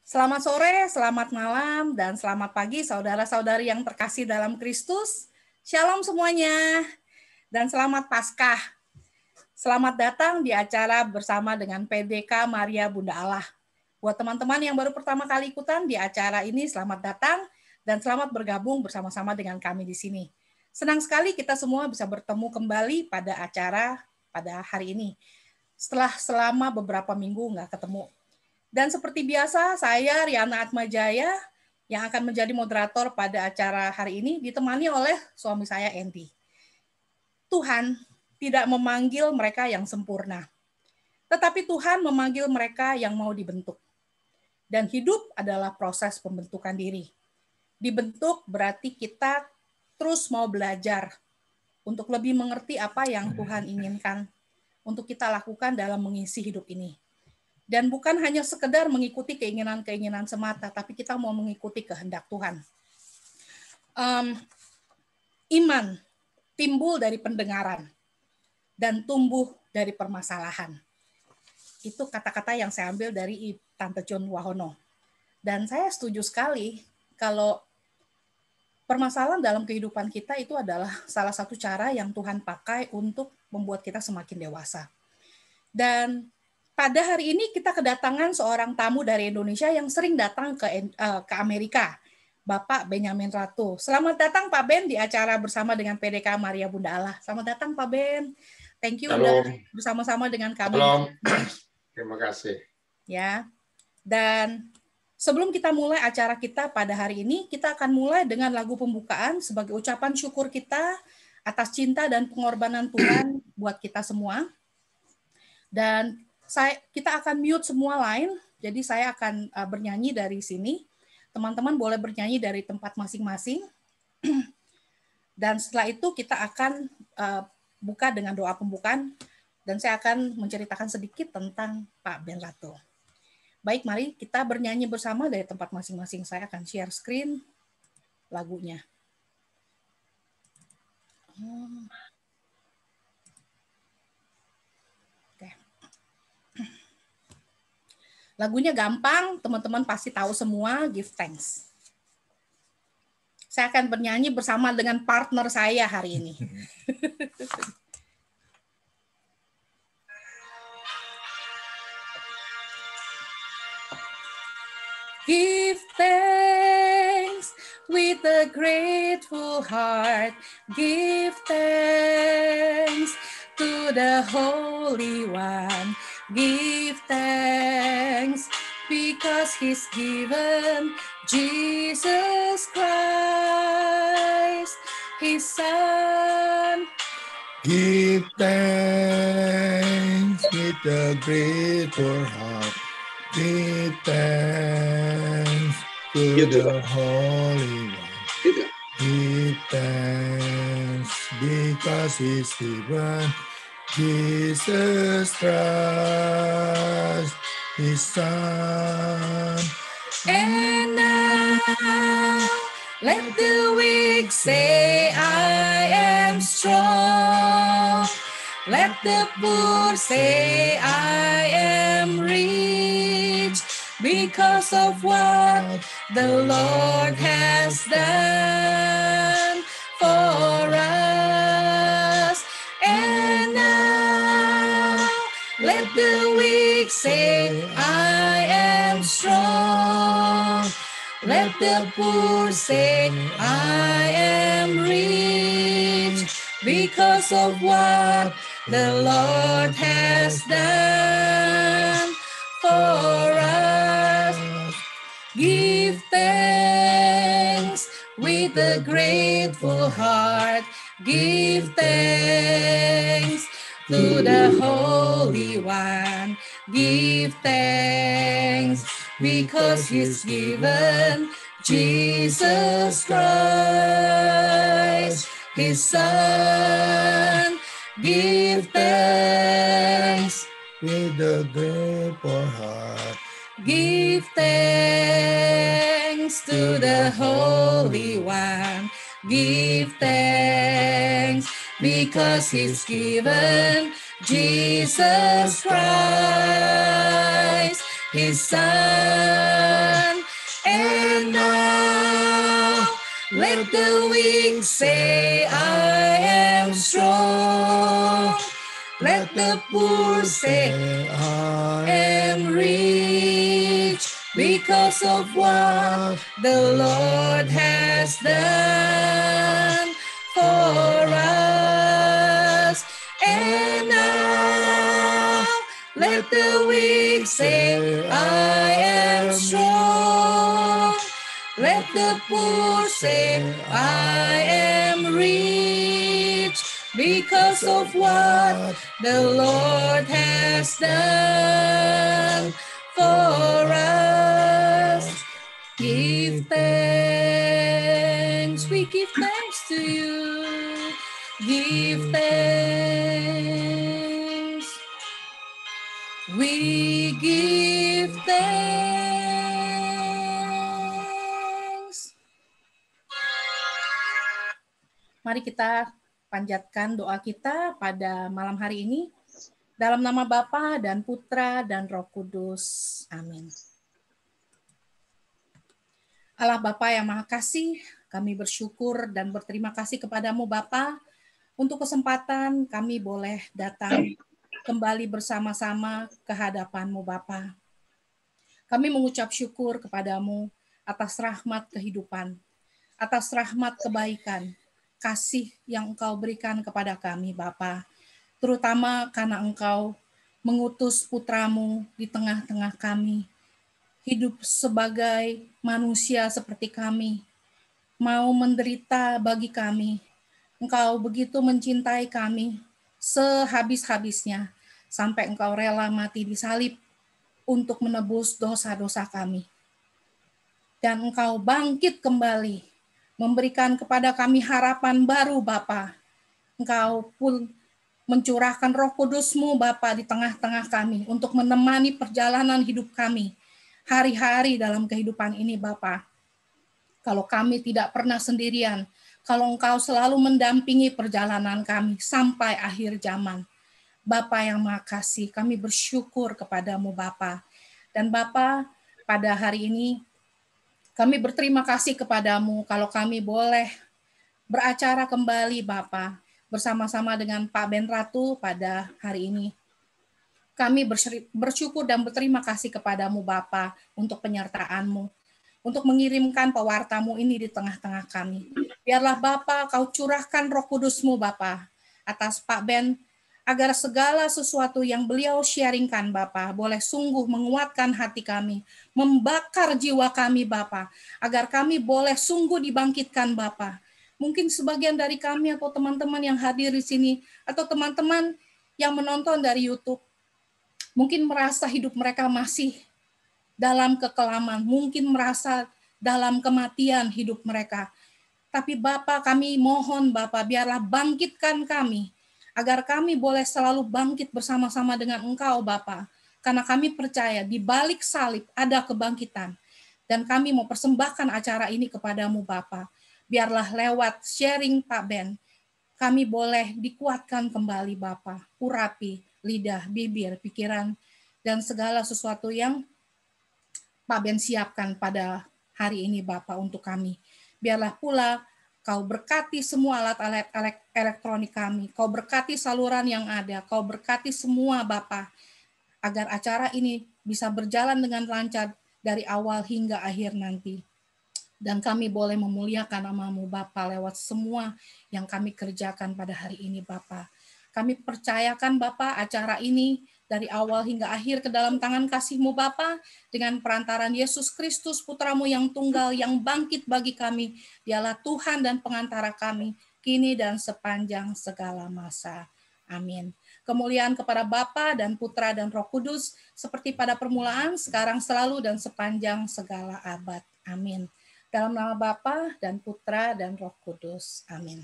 Selamat sore, selamat malam, dan selamat pagi saudara-saudari yang terkasih dalam Kristus. Shalom semuanya, dan selamat Paskah. Selamat datang di acara bersama dengan PDK Maria Bunda Allah. Buat teman-teman yang baru pertama kali ikutan di acara ini, selamat datang dan selamat bergabung bersama-sama dengan kami di sini. Senang sekali kita semua bisa bertemu kembali pada acara pada hari ini. Setelah selama beberapa minggu nggak ketemu. Dan seperti biasa, saya Riana Atmajaya yang akan menjadi moderator pada acara hari ini ditemani oleh suami saya, Andy. Tuhan tidak memanggil mereka yang sempurna, tetapi Tuhan memanggil mereka yang mau dibentuk. Dan hidup adalah proses pembentukan diri. Dibentuk berarti kita terus mau belajar untuk lebih mengerti apa yang Tuhan inginkan untuk kita lakukan dalam mengisi hidup ini. Dan bukan hanya sekedar mengikuti keinginan-keinginan semata, tapi kita mau mengikuti kehendak Tuhan. Iman timbul dari pendengaran dan tumbuh dari permasalahan. Itu kata-kata yang saya ambil dari Tante John Wahono. Dan saya setuju sekali kalau permasalahan dalam kehidupan kita itu adalah salah satu cara yang Tuhan pakai untuk membuat kita semakin dewasa. Dan pada hari ini kita kedatangan seorang tamu dari Indonesia yang sering datang ke Amerika, Bapak Benyamin Ratu. Selamat datang Pak Ben di acara bersama dengan PDK Maria Bunda Allah. Selamat datang Pak Ben. Thank you udah bersama-sama dengan kami. Halo. Terima kasih. Ya. Dan sebelum kita mulai acara kita pada hari ini, kita akan mulai dengan lagu pembukaan sebagai ucapan syukur kita atas cinta dan pengorbanan Tuhan buat kita semua. Dan kita akan mute semua line, jadi saya akan bernyanyi dari sini. Teman-teman boleh bernyanyi dari tempat masing-masing. Dan setelah itu kita akan buka dengan doa pembukaan, dan saya akan menceritakan sedikit tentang Pak Ben Ratu. Baik, mari kita bernyanyi bersama dari tempat masing-masing. Saya akan share screen lagunya. Lagunya gampang, teman-teman pasti tahu semua, Give Thanks. Saya akan bernyanyi bersama dengan partner saya hari ini. Give thanks with a grateful heart. Give thanks to the Holy One. Give thanks because He's given Jesus Christ, His Son. Give thanks with a grateful heart. Give thanks to the Holy One. Give thanks because He's given Jesus Christ, His Son. And now let the weak say, I am strong. Let the poor say, I am rich, because of what the Lord has done for us. And now let the weak say, I am strong. Let the poor say, I am rich, because of what the Lord has done for us. Give thanks with a grateful heart. Give thanks to the Holy One. Give thanks because He's given Jesus Christ, His Son. Give thanks with a grateful heart. Give thanks to the Holy One. Give thanks because He's given Jesus Christ, His Son. Let the weak say, I am strong. Let the poor say, I am rich, because of what the Lord has done for us. And now, let the weak say, I am strong. Let the poor say, I am rich, because of what the Lord has done for us. Give thanks, we give thanks to you. Give thanks, we give thanks. Mari kita panjatkan doa kita pada malam hari ini. Dalam nama Bapa dan Putra dan Roh Kudus. Amin. Allah Bapa yang Maha Kasih, kami bersyukur dan berterima kasih kepadamu Bapa untuk kesempatan kami boleh datang kembali bersama-sama ke hadapan-Mu Bapa. Kami mengucap syukur kepadamu atas rahmat kehidupan, atas rahmat kebaikan, kasih yang Engkau berikan kepada kami Bapa. Terutama karena Engkau mengutus putramu di tengah-tengah kami, hidup sebagai manusia seperti kami, mau menderita bagi kami. Engkau begitu mencintai kami sehabis-habisnya, sampai Engkau rela mati di salib untuk menebus dosa-dosa kami. Dan Engkau bangkit kembali, memberikan kepada kami harapan baru Bapa. Engkau pun mencurahkan Roh Kudus-Mu Bapa di tengah-tengah kami untuk menemani perjalanan hidup kami hari-hari dalam kehidupan ini Bapa. Kalau kami tidak pernah sendirian, kalau Engkau selalu mendampingi perjalanan kami sampai akhir zaman. Bapa yang Maha Kasih, kami bersyukur kepadamu Bapa. Dan Bapa, pada hari ini kami berterima kasih kepadamu kalau kami boleh beracara kembali Bapa, bersama-sama dengan Pak Ben Ratu pada hari ini. Kami bersyukur dan berterima kasih kepadamu Bapa untuk penyertaan-Mu, untuk mengirimkan pewarta-Mu ini di tengah-tengah kami. Biarlah Bapa Kau curahkan Roh Kudus-Mu Bapa atas Pak Ben, agar segala sesuatu yang beliau sharingkan Bapa boleh sungguh menguatkan hati kami, membakar jiwa kami Bapa, agar kami boleh sungguh dibangkitkan Bapa. Mungkin sebagian dari kami atau teman-teman yang hadir di sini, atau teman-teman yang menonton dari YouTube, mungkin merasa hidup mereka masih dalam kekelaman, mungkin merasa dalam kematian hidup mereka. Tapi Bapa, kami mohon Bapa, biarlah bangkitkan kami, agar kami boleh selalu bangkit bersama-sama dengan Engkau Bapa. Karena kami percaya di balik salib ada kebangkitan. Dan kami mau persembahkan acara ini kepadamu Bapa. Biarlah lewat sharing Pak Ben, kami boleh dikuatkan kembali Bapa, urapi lidah, bibir, pikiran, dan segala sesuatu yang Pak Ben siapkan pada hari ini Bapa untuk kami. Biarlah pula Kau berkati semua alat-alat elektronik kami, Kau berkati saluran yang ada, Kau berkati semua Bapa, agar acara ini bisa berjalan dengan lancar dari awal hingga akhir nanti. Dan kami boleh memuliakan nama-Mu Bapa lewat semua yang kami kerjakan pada hari ini Bapa. Kami percayakan Bapa acara ini dari awal hingga akhir ke dalam tangan kasih-Mu Bapa, dengan perantaran Yesus Kristus Putra-Mu yang tunggal yang bangkit bagi kami. Dialah Tuhan dan pengantara kami kini dan sepanjang segala masa. Amin. Kemuliaan kepada Bapa dan Putra dan Roh Kudus seperti pada permulaan, sekarang, selalu, dan sepanjang segala abad. Amin. Dalam nama Bapa dan Putra dan Roh Kudus. Amin.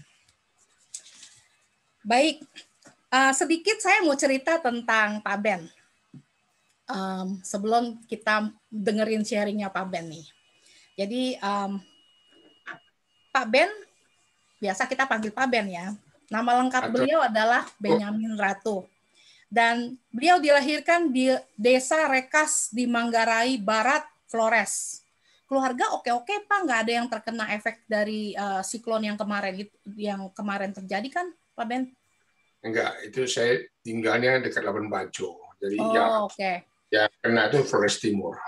Baik, sedikit saya mau cerita tentang Pak Ben. Sebelum kita dengerin sharingnya Pak Ben nih. Jadi Pak Ben, biasa kita panggil Pak Ben ya. Nama lengkap beliau adalah Benyamin Ratu. Dan beliau dilahirkan di Desa Rekas di Manggarai Barat, Flores. keluarga oke-oke Pak, nggak ada yang terkena efek dari siklon yang kemarin terjadi kan Pak Ben? Enggak, itu saya tinggalnya dekat Labuan Bajo. Jadi Oke. ya kena itu Flores Timur.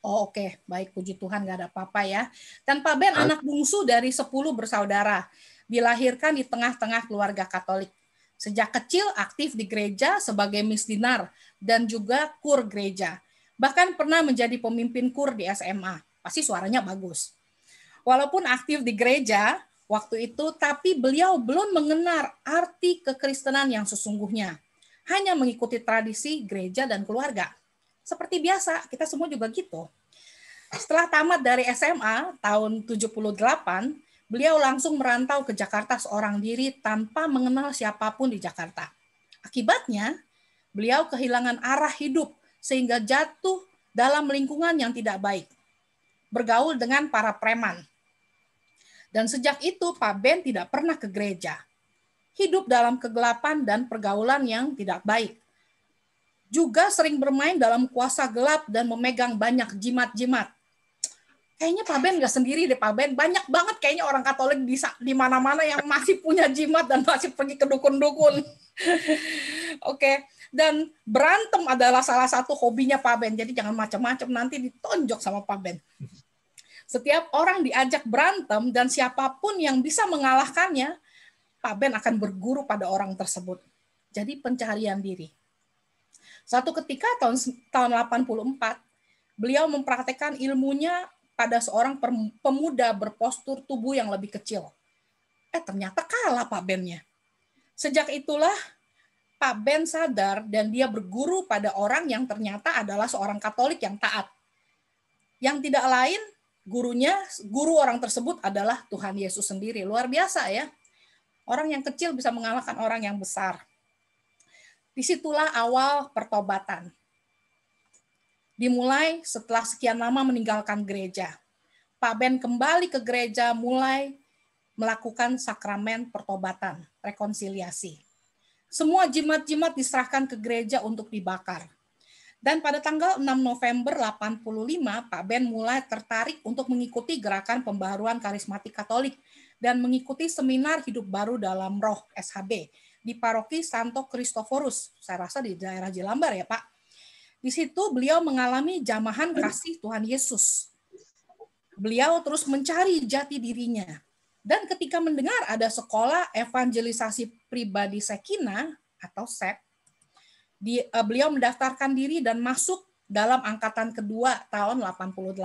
Oke. Baik, puji Tuhan nggak ada apa-apa ya. Dan Pak Ben anak bungsu dari 10 bersaudara, dilahirkan di tengah-tengah keluarga Katolik. Sejak kecil aktif di gereja sebagai misdinar dan juga kur gereja. Bahkan pernah menjadi pemimpin kur di SMA. Pasti suaranya bagus. Walaupun aktif di gereja waktu itu, tapi beliau belum mengenal arti kekristenan yang sesungguhnya. Hanya mengikuti tradisi gereja dan keluarga. Seperti biasa, kita semua juga gitu. Setelah tamat dari SMA tahun 78, beliau langsung merantau ke Jakarta seorang diri tanpa mengenal siapapun di Jakarta. Akibatnya, beliau kehilangan arah hidup sehingga jatuh dalam lingkungan yang tidak baik. Bergaul dengan para preman. Dan sejak itu Pak Ben tidak pernah ke gereja. Hidup dalam kegelapan dan pergaulan yang tidak baik. Juga sering bermain dalam kuasa gelap dan memegang banyak jimat-jimat. Kayaknya Pak Ben nggak sendiri deh Pak Ben. Banyak banget kayaknya orang Katolik di mana-mana yang masih punya jimat dan masih pergi ke dukun-dukun. Oke. Dan berantem adalah salah satu hobinya Pak Ben. Jadi jangan macam-macam, nanti ditonjok sama Pak Ben. Setiap orang diajak berantem dan siapapun yang bisa mengalahkannya, Pak Ben akan berguru pada orang tersebut. Jadi pencarian diri. Suatu ketika tahun 84, beliau mempraktekkan ilmunya pada seorang pemuda berpostur tubuh yang lebih kecil. Ternyata kalah Pak Ben-nya. Sejak itulah Pak Ben sadar dan dia berguru pada orang yang ternyata adalah seorang Katolik yang taat. Yang tidak lain, guru orang tersebut adalah Tuhan Yesus sendiri. Luar biasa ya. Orang yang kecil bisa mengalahkan orang yang besar. Disitulah awal pertobatan. Dimulai setelah sekian lama meninggalkan gereja. Pak Ben kembali ke gereja mulai melakukan sakramen pertobatan, rekonsiliasi. Semua jimat-jimat diserahkan ke gereja untuk dibakar. Dan pada tanggal 6 November 85, Pak Ben mulai tertarik untuk mengikuti gerakan pembaharuan karismatik Katolik dan mengikuti seminar hidup baru dalam roh SHB di paroki Santo Kristoforus. Saya rasa di daerah Jelambar ya Pak. Di situ beliau mengalami jamahan kasih Tuhan Yesus. Beliau terus mencari jati dirinya. Dan ketika mendengar ada sekolah evangelisasi pribadi Sekina atau SEP, beliau mendaftarkan diri dan masuk dalam angkatan kedua tahun 88.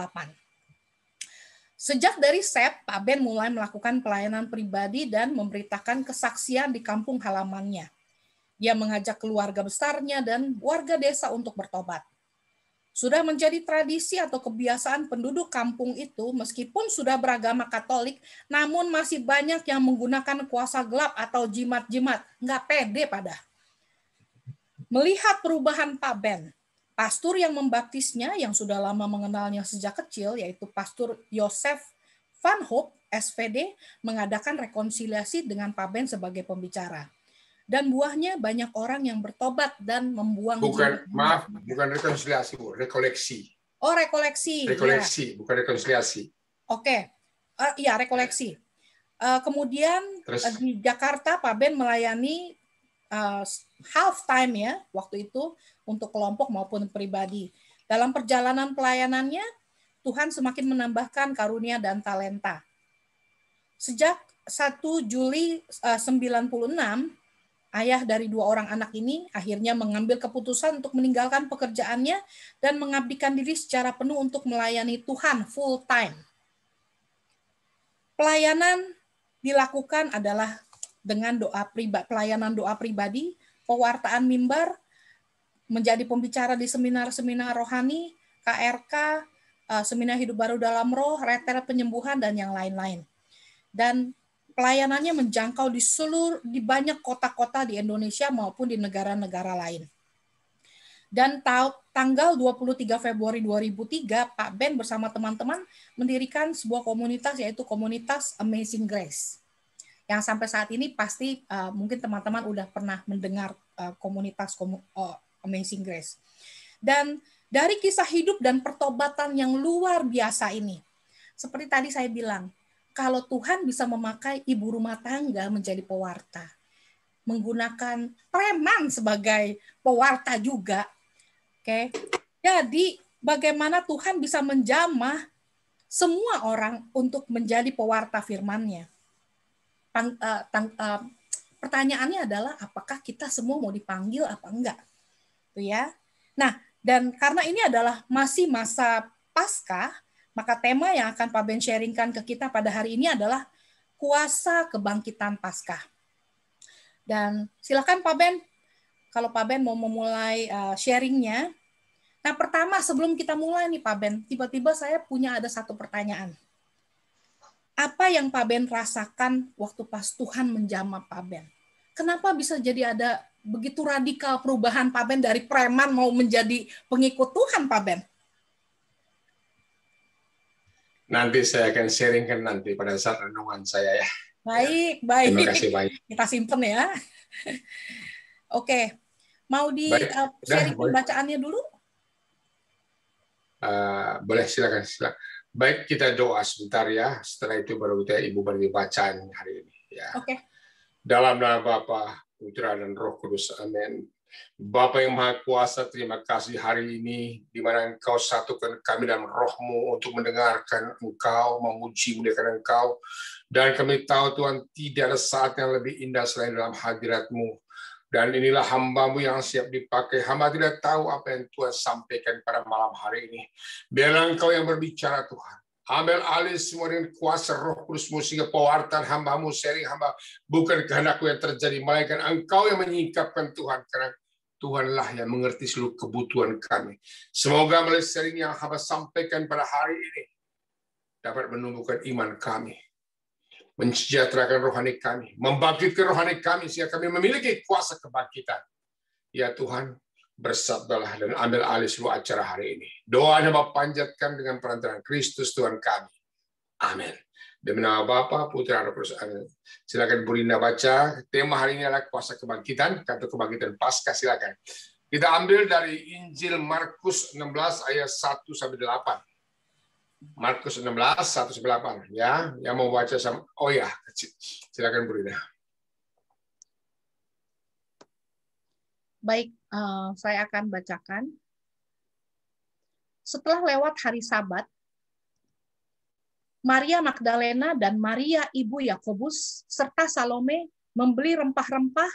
Sejak dari SEP, Pak Ben mulai melakukan pelayanan pribadi dan memberitakan kesaksian di kampung halamannya. Dia mengajak keluarga besarnya dan warga desa untuk bertobat. Sudah menjadi tradisi atau kebiasaan penduduk kampung itu, meskipun sudah beragama Katolik, namun masih banyak yang menggunakan kuasa gelap atau jimat-jimat. Nggak pede pada. Melihat perubahan Pak Ben, pastor yang membaptisnya yang sudah lama mengenalnya sejak kecil, yaitu Pastor Joseph Van Hoop, SVD, mengadakan rekonsiliasi dengan Pak Ben sebagai pembicara. Dan buahnya banyak orang yang bertobat dan membuang bukan rekonsiliasi, Bu, rekoleksi. Oh, rekoleksi. Rekoleksi, ya. Bukan rekonsiliasi. Oke. Iya, rekoleksi. Kemudian di Jakarta Pak Ben melayani half time ya waktu itu untuk kelompok maupun pribadi. Dalam perjalanan pelayanannya, Tuhan semakin menambahkan karunia dan talenta. Sejak 1 Juli 96, ayah dari 2 orang anak ini akhirnya mengambil keputusan untuk meninggalkan pekerjaannya dan mengabdikan diri secara penuh untuk melayani Tuhan full time. Pelayanan dilakukan adalah dengan pelayanan doa pribadi, pewartaan mimbar, menjadi pembicara di seminar-seminar rohani, KRK, seminar hidup baru dalam roh, retret penyembuhan, dan yang lain-lain. Dan pelayanannya menjangkau di banyak kota-kota di Indonesia maupun di negara-negara lain. Dan tanggal 23 Februari 2003, Pak Ben bersama teman-teman mendirikan sebuah komunitas, yaitu komunitas Amazing Grace. Yang sampai saat ini pasti mungkin teman-teman udah pernah mendengar komunitas Amazing Grace. Dan dari kisah hidup dan pertobatan yang luar biasa ini, Seperti tadi saya bilang, kalau Tuhan bisa memakai ibu rumah tangga menjadi pewarta, menggunakan preman sebagai pewarta juga, oke? Jadi bagaimana Tuhan bisa menjamah semua orang untuk menjadi pewarta firman-Nya? Pertanyaannya adalah apakah kita semua mau dipanggil apa enggak? Tuh ya. Nah, dan karena ini adalah masih masa Paskah, maka tema yang akan Pak Ben sharingkan ke kita pada hari ini adalah kuasa kebangkitan Paskah. Dan silakan Pak Ben, kalau Pak Ben mau memulai sharingnya. Nah, pertama sebelum kita mulai nih Pak Ben, tiba-tiba saya punya ada satu pertanyaan. Apa yang Pak Ben rasakan waktu pas Tuhan menjamah Pak Ben? Kenapa bisa jadi ada begitu radikal perubahan Pak Ben dari preman mau menjadi pengikut Tuhan Pak Ben? Nanti saya akan sharingkan nanti pada saat renungan saya ya. Baik. Terima kasih banyak. Kita simpen ya. Oke, mau di sharing bacaannya dulu? Boleh, silakan. Baik, kita doa sebentar ya. Setelah itu baru kita Ibu bagi bacaan hari ini. Ya. Oke. Dalam nama Bapa, Putra dan Roh Kudus. Amin. Bapa yang Maha Kuasa, terima kasih hari ini di mana Engkau satukan kami dalam roh-Mu untuk mendengarkan Engkau, memuji muliakan Engkau. Dan kami tahu Tuhan tidak ada saat yang lebih indah selain dalam hadirat-Mu. Dan inilah hamba-Mu yang siap dipakai. Hamba tidak tahu apa yang Tuhan sampaikan pada malam hari ini. Biarlah Engkau yang berbicara Tuhan. Ambil alih semua dengan kuasa Roh Kudus-Mu sehingga pewartaan hamba-Mu, sharing hamba, bukan kehendak-Ku yang terjadi, melainkan Engkau yang menyingkapkan Tuhan, karena Tuhanlah yang mengerti seluruh kebutuhan kami. Semoga melalui sharing yang hamba sampaikan pada hari ini dapat menumbuhkan iman kami, mensejahterakan rohani kami, membangkitkan rohani kami sehingga kami memiliki kuasa kebangkitan. Ya Tuhan, bersabdalah dan ambil alih seluruh acara hari ini. Doanya Bapa panjatkan dengan perantaraan Kristus Tuhan kami. Amin. Demi nama Bapa, Putra, dan Roh Kudus. Amin. Silakan Bu Rinda baca. Tema hari ini adalah kuasa kebangkitan, kata kebangkitan Paskah. Silakan. Kita ambil dari Injil Markus 16 ayat 1 sampai 8. Markus 16, 1-8. Ya, yang mau baca sama, oh ya, silakan Bu Rina. Baik, saya akan bacakan. Setelah lewat hari Sabat, Maria Magdalena dan Maria ibu Yakobus serta Salome membeli rempah-rempah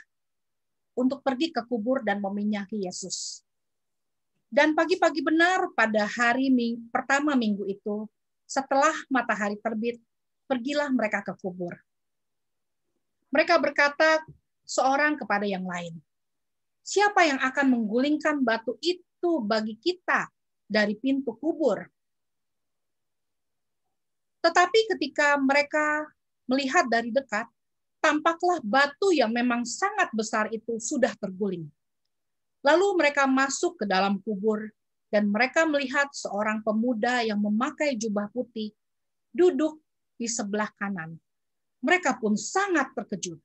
untuk pergi ke kubur dan meminyaki Yesus. Dan pagi-pagi benar pada hari pertama minggu itu, setelah matahari terbit, pergilah mereka ke kubur. Mereka berkata seorang kepada yang lain, "Siapa yang akan menggulingkan batu itu bagi kita dari pintu kubur?" Tetapi ketika mereka melihat dari dekat, tampaklah batu yang memang sangat besar itu sudah terguling. Lalu mereka masuk ke dalam kubur, dan mereka melihat seorang pemuda yang memakai jubah putih duduk di sebelah kanan. Mereka pun sangat terkejut.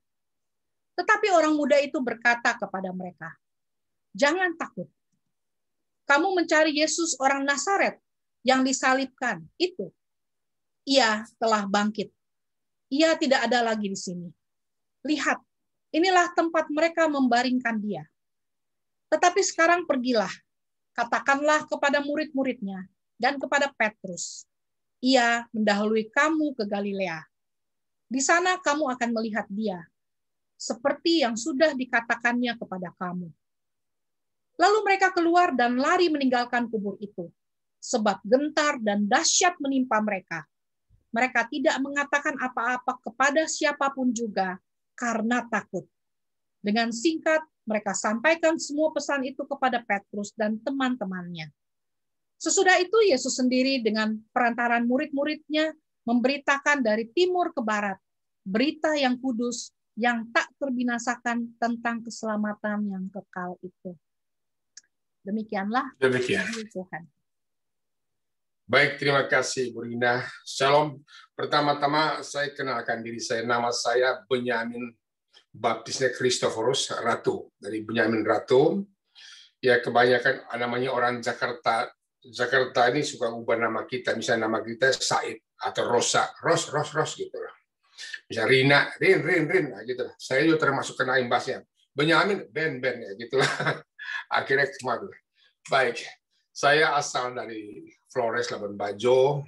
Tetapi orang muda itu berkata kepada mereka, "Jangan takut. Kamu mencari Yesus orang Nazaret yang disalibkan itu. Ia telah bangkit. Ia tidak ada lagi di sini. Lihat, inilah tempat mereka membaringkan dia. Tetapi sekarang pergilah, katakanlah kepada murid-muridnya dan kepada Petrus. Ia mendahului kamu ke Galilea. Di sana kamu akan melihat dia, seperti yang sudah dikatakannya kepada kamu." Lalu mereka keluar dan lari meninggalkan kubur itu, sebab gentar dan dahsyat menimpa mereka. Mereka tidak mengatakan apa-apa kepada siapapun juga karena takut. Dengan singkat, mereka sampaikan semua pesan itu kepada Petrus dan teman-temannya. Sesudah itu, Yesus sendiri dengan perantaran murid-muridnya memberitakan dari timur ke barat berita yang kudus, yang tak terbinasakan tentang keselamatan yang kekal itu. Demikianlah Tuhan. Baik, terima kasih Bu Rina. Shalom. Pertama-tama saya kenalkan diri saya. Nama saya Benyamin, baptisnya Christophorus Ratu, dari Benyamin Ratu. Ya, kebanyakan namanya orang Jakarta Jakarta ini suka ubah nama kita. Misalnya nama kita Said atau Rosa, Ros gitu lah. Misalnya Rina, Rin, nah, gitu lah. Saya juga termasuk kena imbasnya. Benyamin, Ben, ya gitu lah. Akhirnya kemana? Baik, saya asal dari Flores, Labuan Bajo.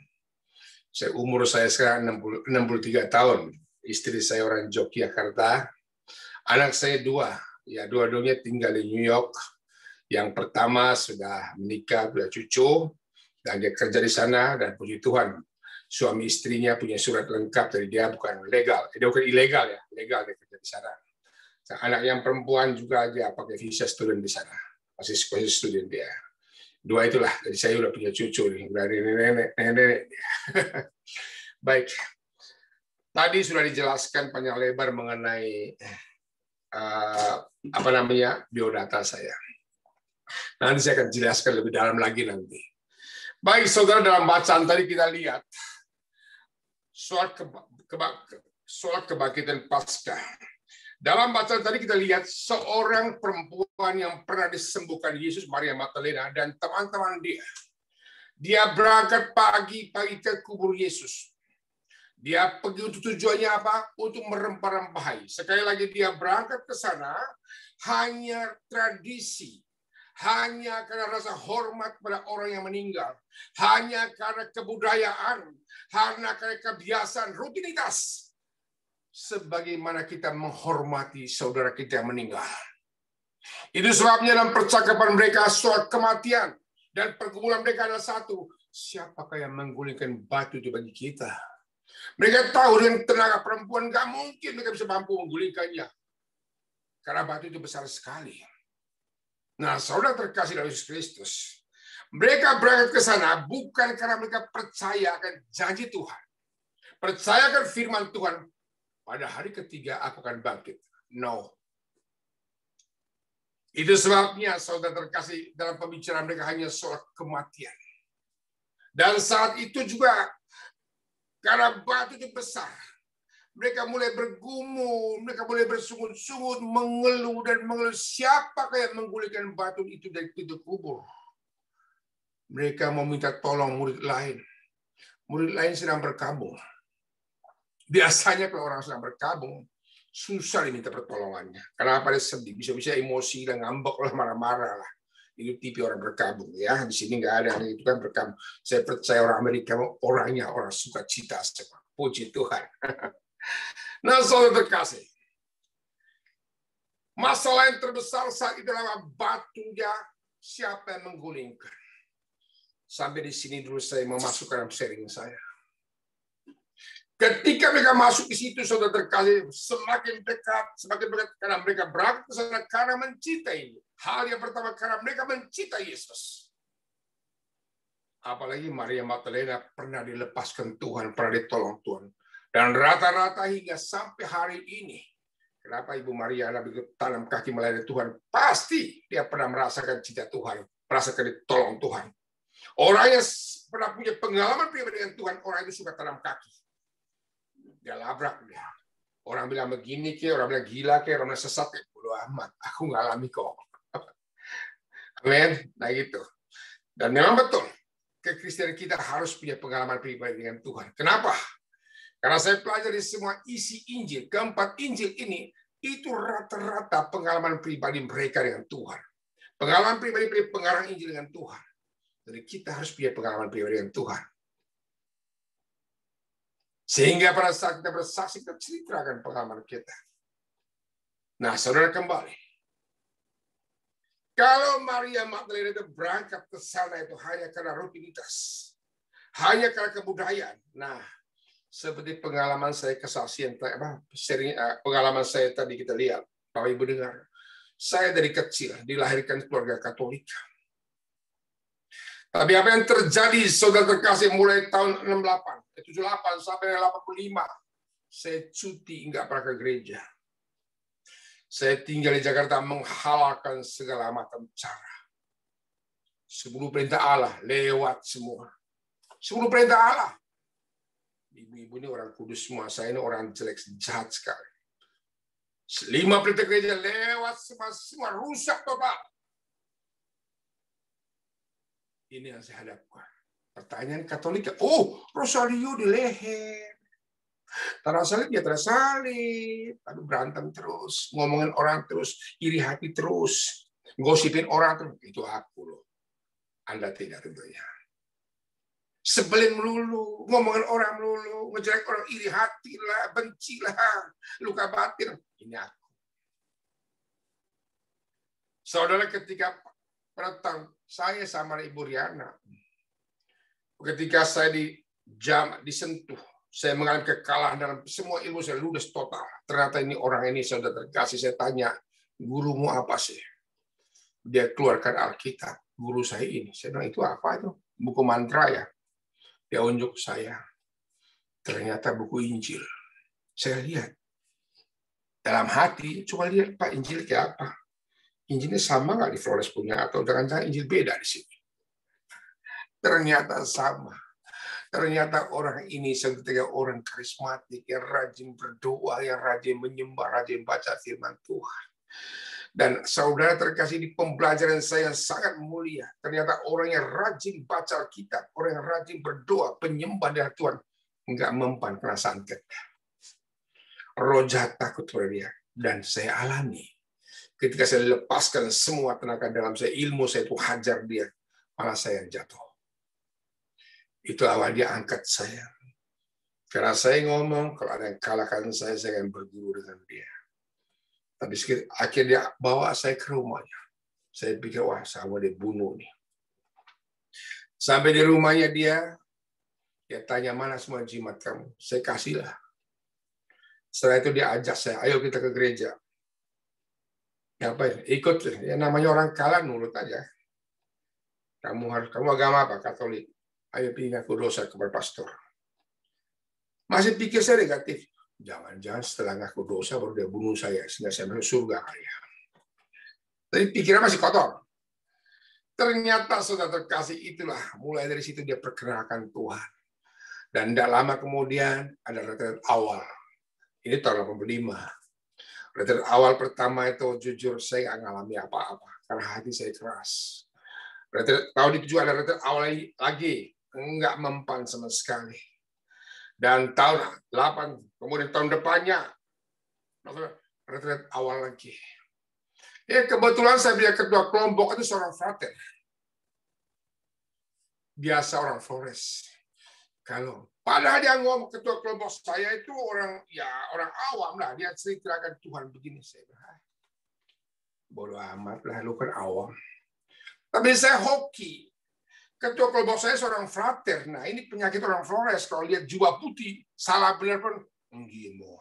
Umur saya sekarang 63 tahun. Istri saya orang Yogyakarta. Anak saya 2. Ya, dua-duanya tinggal di New York. Yang pertama sudah menikah, punya cucu, dan dia kerja di sana, dan puji Tuhan, suami istrinya punya surat lengkap dari dia, bukan legal. Dia bukan ilegal ya, legal dia kerja di sana. Anak yang perempuan juga dia pakai visa student di sana, masih student dia. 2 itulah, jadi saya udah punya cucu nih, dari nenek. Baik, tadi sudah dijelaskan panjang lebar mengenai biodata saya. Nanti saya akan jelaskan lebih dalam lagi nanti. Baik, saudara, dalam bacaan tadi kita lihat soal kebangkitan Paskah. Dalam bacaan tadi kita lihat seorang perempuan yang pernah disembuhkan Yesus, Maria Magdalena, dan teman-teman dia. Dia berangkat pagi-pagi ke kubur Yesus. Dia pergi untuk tujuannya apa? Untuk merempah-rempahi. Sekali lagi dia berangkat ke sana hanya tradisi. Hanya karena rasa hormat pada orang yang meninggal. Hanya karena kebudayaan. Hanya karena kebiasaan, rutinitas. Sebagaimana kita menghormati saudara kita yang meninggal. Itu sebabnya dalam percakapan mereka soal kematian. Dan pergumulan mereka adalah satu. Siapakah yang menggulingkan batu itu bagi kita? Mereka tahu dengan tenaga perempuan gak mungkin mereka bisa mampu menggulingkannya. Karena batu itu besar sekali. Nah, saudara terkasih dalam Yesus Kristus, mereka berangkat ke sana bukan karena mereka percaya akan janji Tuhan. Percaya akan firman Tuhan, pada hari ketiga aku akan bangkit. No. Itu sebabnya saudara terkasih dalam pembicaraan mereka hanya soal kematian. Dan saat itu juga, karena batu itu besar, mereka mulai bergumul, mereka mulai bersungut-sungut, mengeluh dan mengeluh. Siapakah yang menggulingkan batu itu dari pintu kubur? Mereka meminta tolong murid lain. Murid lain sedang berkabung. Biasanya kalau orang sedang berkabung, susah diminta pertolongannya. Kenapa dia sedih? Bisa-bisa emosi dan ngambek lah, marah-marah lah. Itu tipe orang berkabung ya. Di sini nggak ada yang itu kan berkabung. Saya percaya orang Amerika orangnya orang sukacita. Puji Tuhan. Nah, saudara terkasih, masalah yang terbesar saat itu adalah batunya siapa yang menggulingkan. Sampai di sini dulu saya memasukkan dalam sharing saya. Ketika mereka masuk di situ, saudara terkasih, semakin dekat karena mereka berangkat ke sana karena mencintai. Hal yang pertama karena mereka mencintai Yesus. Apalagi Maria Magdalena pernah dilepaskan Tuhan, pernah ditolong Tuhan. Dan rata-rata hingga sampai hari ini, kenapa Ibu Maria begitu tanam kaki melayani Tuhan? Pasti dia pernah merasakan cinta Tuhan, merasakan ditolong Tuhan. Orang yang pernah punya pengalaman pribadi dengan Tuhan, orang itu suka tanam kaki. Dia labrak dia. Orang bilang begini ke, orang bilang gila ke, orang bilang sesat ke. Bodoh amat, aku ngalami kok. Amin. Nah gitu. Dan memang betul, kekristenan kita harus punya pengalaman pribadi dengan Tuhan. Kenapa? Karena saya pelajari semua isi Injil, keempat Injil ini, itu rata-rata pengalaman pribadi mereka dengan Tuhan. Pengalaman pribadi pengarang Injil dengan Tuhan. Jadi kita harus punya pengalaman pribadi dengan Tuhan. Sehingga pada saat kita bersaksi, kita ceritakan pengalaman kita. Nah, saudara kembali. Kalau Maria Magdalena itu berangkat ke sana itu hanya karena rutinitas. Hanya karena kebudayaan. Nah, seperti pengalaman saya kesaksian, pengalaman saya tadi kita lihat, Bapak Ibu dengar. Saya dari kecil dilahirkan keluarga Katolik. Tapi apa yang terjadi, saudara terkasih, mulai tahun 78 sampai 85, saya cuti, nggak pernah ke gereja. Saya tinggal di Jakarta menghalalkan segala macam cara. 10 perintah Allah lewat semua. 10 perintah Allah. Ibu-ibu ini orang kudus semua, saya ini orang jelek, jahat sekali. 5 perintah gereja lewat semua rusak total. Ini yang saya hadapkan. Pertanyaan Katolik, oh Rosario di leher. Tanah salib ya tanah salib. Aduh, berantem terus, ngomongin orang terus, iri hati terus, gosipin orang terus. Itu aku loh. Anda tidak tentunya. Sebelin melulu, ngomongin orang melulu, ngejelek orang, iri hati lah, benci lah, luka batin. Ini aku. Saudara, ketika datang saya sama Ibu Riana, ketika saya disentuh, saya mengalami kekalahan dalam semua ilmu, saya ludes total. Ternyata ini orang ini sudah terkasih. Saya tanya, gurumu apa sih? Dia keluarkan Alkitab. Guru saya ini. Saya bilang, itu apa itu? Buku mantra ya? Dia unjuk saya. Ternyata buku Injil. Saya lihat. Dalam hati, coba lihat Pak, Injil kayak apa? Injilnya sama nggak di Flores punya? Atau jangan-jangan Injil beda di sini? Ternyata sama. Ternyata orang ini seketika orang karismatik yang rajin berdoa, yang rajin menyembah, rajin baca firman Tuhan. Dan saudara terkasih, di pembelajaran saya yang sangat mulia, ternyata orang yang rajin baca Alkitab, orang yang rajin berdoa, penyembah dari Tuhan, enggak mempan kena santet. Roh jahat takut pada dia. Dan saya alami. Ketika saya lepaskan semua tenaga dalam saya, ilmu saya itu hajar dia, malah saya yang jatuh. Itu awal dia angkat saya. Karena saya ngomong, kalau ada yang kalahkan saya akan berguru dengan dia. Tapi akhirnya dia bawa saya ke rumahnya. Saya pikir, wah, saya mau dibunuh nih. Sampai di rumahnya dia tanya, mana semua jimat kamu? Saya kasihlah. Setelah itu dia ajak saya, ayo kita ke gereja. Ngapain? Ikut. Ya, namanya orang kalah, nurut aja. Kamu agama apa? Katolik. Ayo pindah aku dosa kepada pastor. Masih pikir saya negatif. Jangan-jangan setelah ngaku dosa baru dia bunuh saya sehingga saya masuk surga kali ya. Tapi pikiran masih kotor. Ternyata saudara terkasih, itulah mulai dari situ dia perkenalkan Tuhan. Dan tidak lama kemudian ada retret awal. Ini tahun 85. Retret awal pertama itu jujur saya nggak ngalami apa-apa karena hati saya keras. Retret tahun itu juga ada retret awal lagi, nggak mempan sama sekali. Dan tahun 8, kemudian tahun depannya, retret awal lagi. Ya, kebetulan saya punya ketua kelompok itu seorang frater. Biasa orang Flores. Kalau padahal dia ngomong ketua kelompok saya itu orang awam lah. Dia ceritakan Tuhan begini. Saya bilang, bodoh amat lah, lu kan awam. Tapi saya hoki. Ketua kelompok saya seorang frater. Nah, ini penyakit orang Flores. Kalau lihat jubah putih, salah benar pun, Gimo.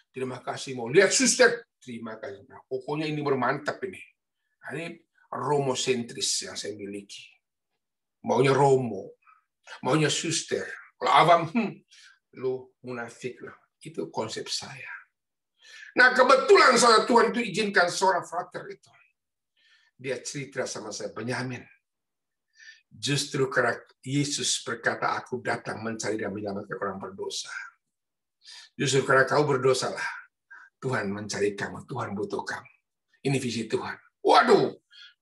Terima kasih, mau. Lihat suster, terima kasih. Nah, pokoknya ini bermantap ini. Nah, ini romosentris yang saya miliki. Maunya romo. Maunya suster. Kalau awam, lu munafik lah. Itu konsep saya. Nah, kebetulan saudara Tuhan itu izinkan seorang frater itu. Dia cerita sama saya, Benyamin. Justru karena Yesus berkata, aku datang mencari dan menyelamatkan orang berdosa. Justru karena kau berdosalah, Tuhan mencari kamu, Tuhan butuh kamu. Ini visi Tuhan. Waduh,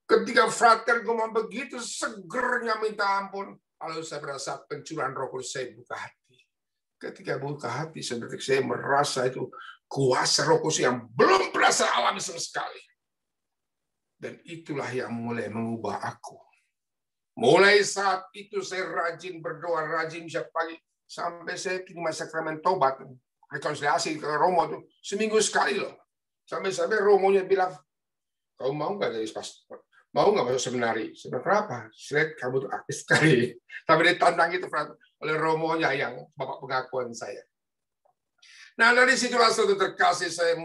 ketika frater ngomong begitu, segernya minta ampun. Lalu saya merasa pencurahan Roh Kudus, saya buka hati. Ketika buka hati, saya merasa itu kuasa Roh Kudus yang belum pernah saya alami sama sekali. Dan itulah yang mulai mengubah aku. Mulai saat itu saya rajin berdoa, rajin setiap pagi. Sampai saya terima sakramen tobat. Rekonsiliasi ke Romo itu seminggu sekali loh. Sampai Romonya bilang, kau mau nggak jadi pastor? Mau nggak masuk seminari? Saya bilang, kenapa? Saya kamu tuh aktif sekali. Tapi ditantang itu oleh Romonya yang bapak pengakuan saya. Nah, dari situ langsung terkasih saya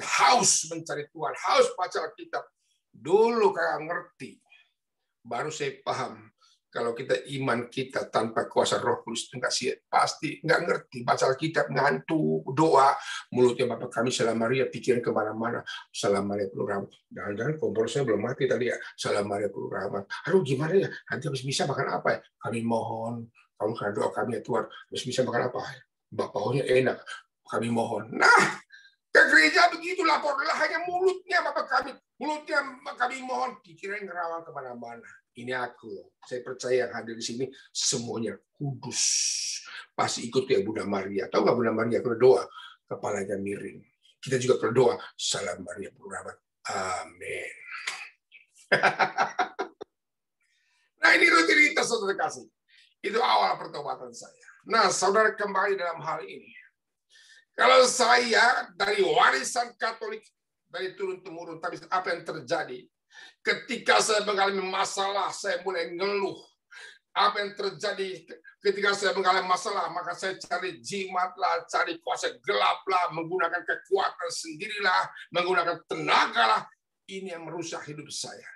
haus mencari Tuhan, haus baca Alkitab. Dulu kayak ngerti. Baru saya paham kalau kita iman kita tanpa kuasa Roh Kudus itu pasti nggak ngerti. Baca Alkitab ngantuk, doa mulutnya Bapak kami Salam Maria, pikiran kemana-mana Salam Maria penuh rahmat. Jangan-jangan kompor saya belum mati tadi ya, Salam Maria penuh rahmat. Aduh gimana ya? Nanti habis bisa makan apa ya? Kami mohon, kamu karena doa kami ya Tuhan, habis bisa makan apa? Bapaknya enak, kami mohon. Nah, ke gereja begitu laporlah hanya mulutnya Bapak kami. Mulutnya kami mohon, pikiran ngerawang kemana-mana. ini aku. Saya percaya yang hadir di sini semuanya kudus. Pasti ikut kayak Bunda Maria. Tahu nggak Bunda Maria kalau doa kepalanya miring. Kita juga berdoa, Salam Maria penuh rahmat. Amin. Nah, ini rutinitas saudara kasih. Itu awal pertobatan saya. Nah, saudara kembali dalam hal ini. Kalau saya dari warisan Katolik, dari turun-temurun, tapi apa yang terjadi? Ketika saya mengalami masalah, saya mulai ngeluh. Apa yang terjadi ketika saya mengalami masalah, maka saya cari jimat lah, cari kuasa gelap lah, menggunakan kekuatan sendirilah, menggunakan tenaga lah. Ini yang merusak hidup saya.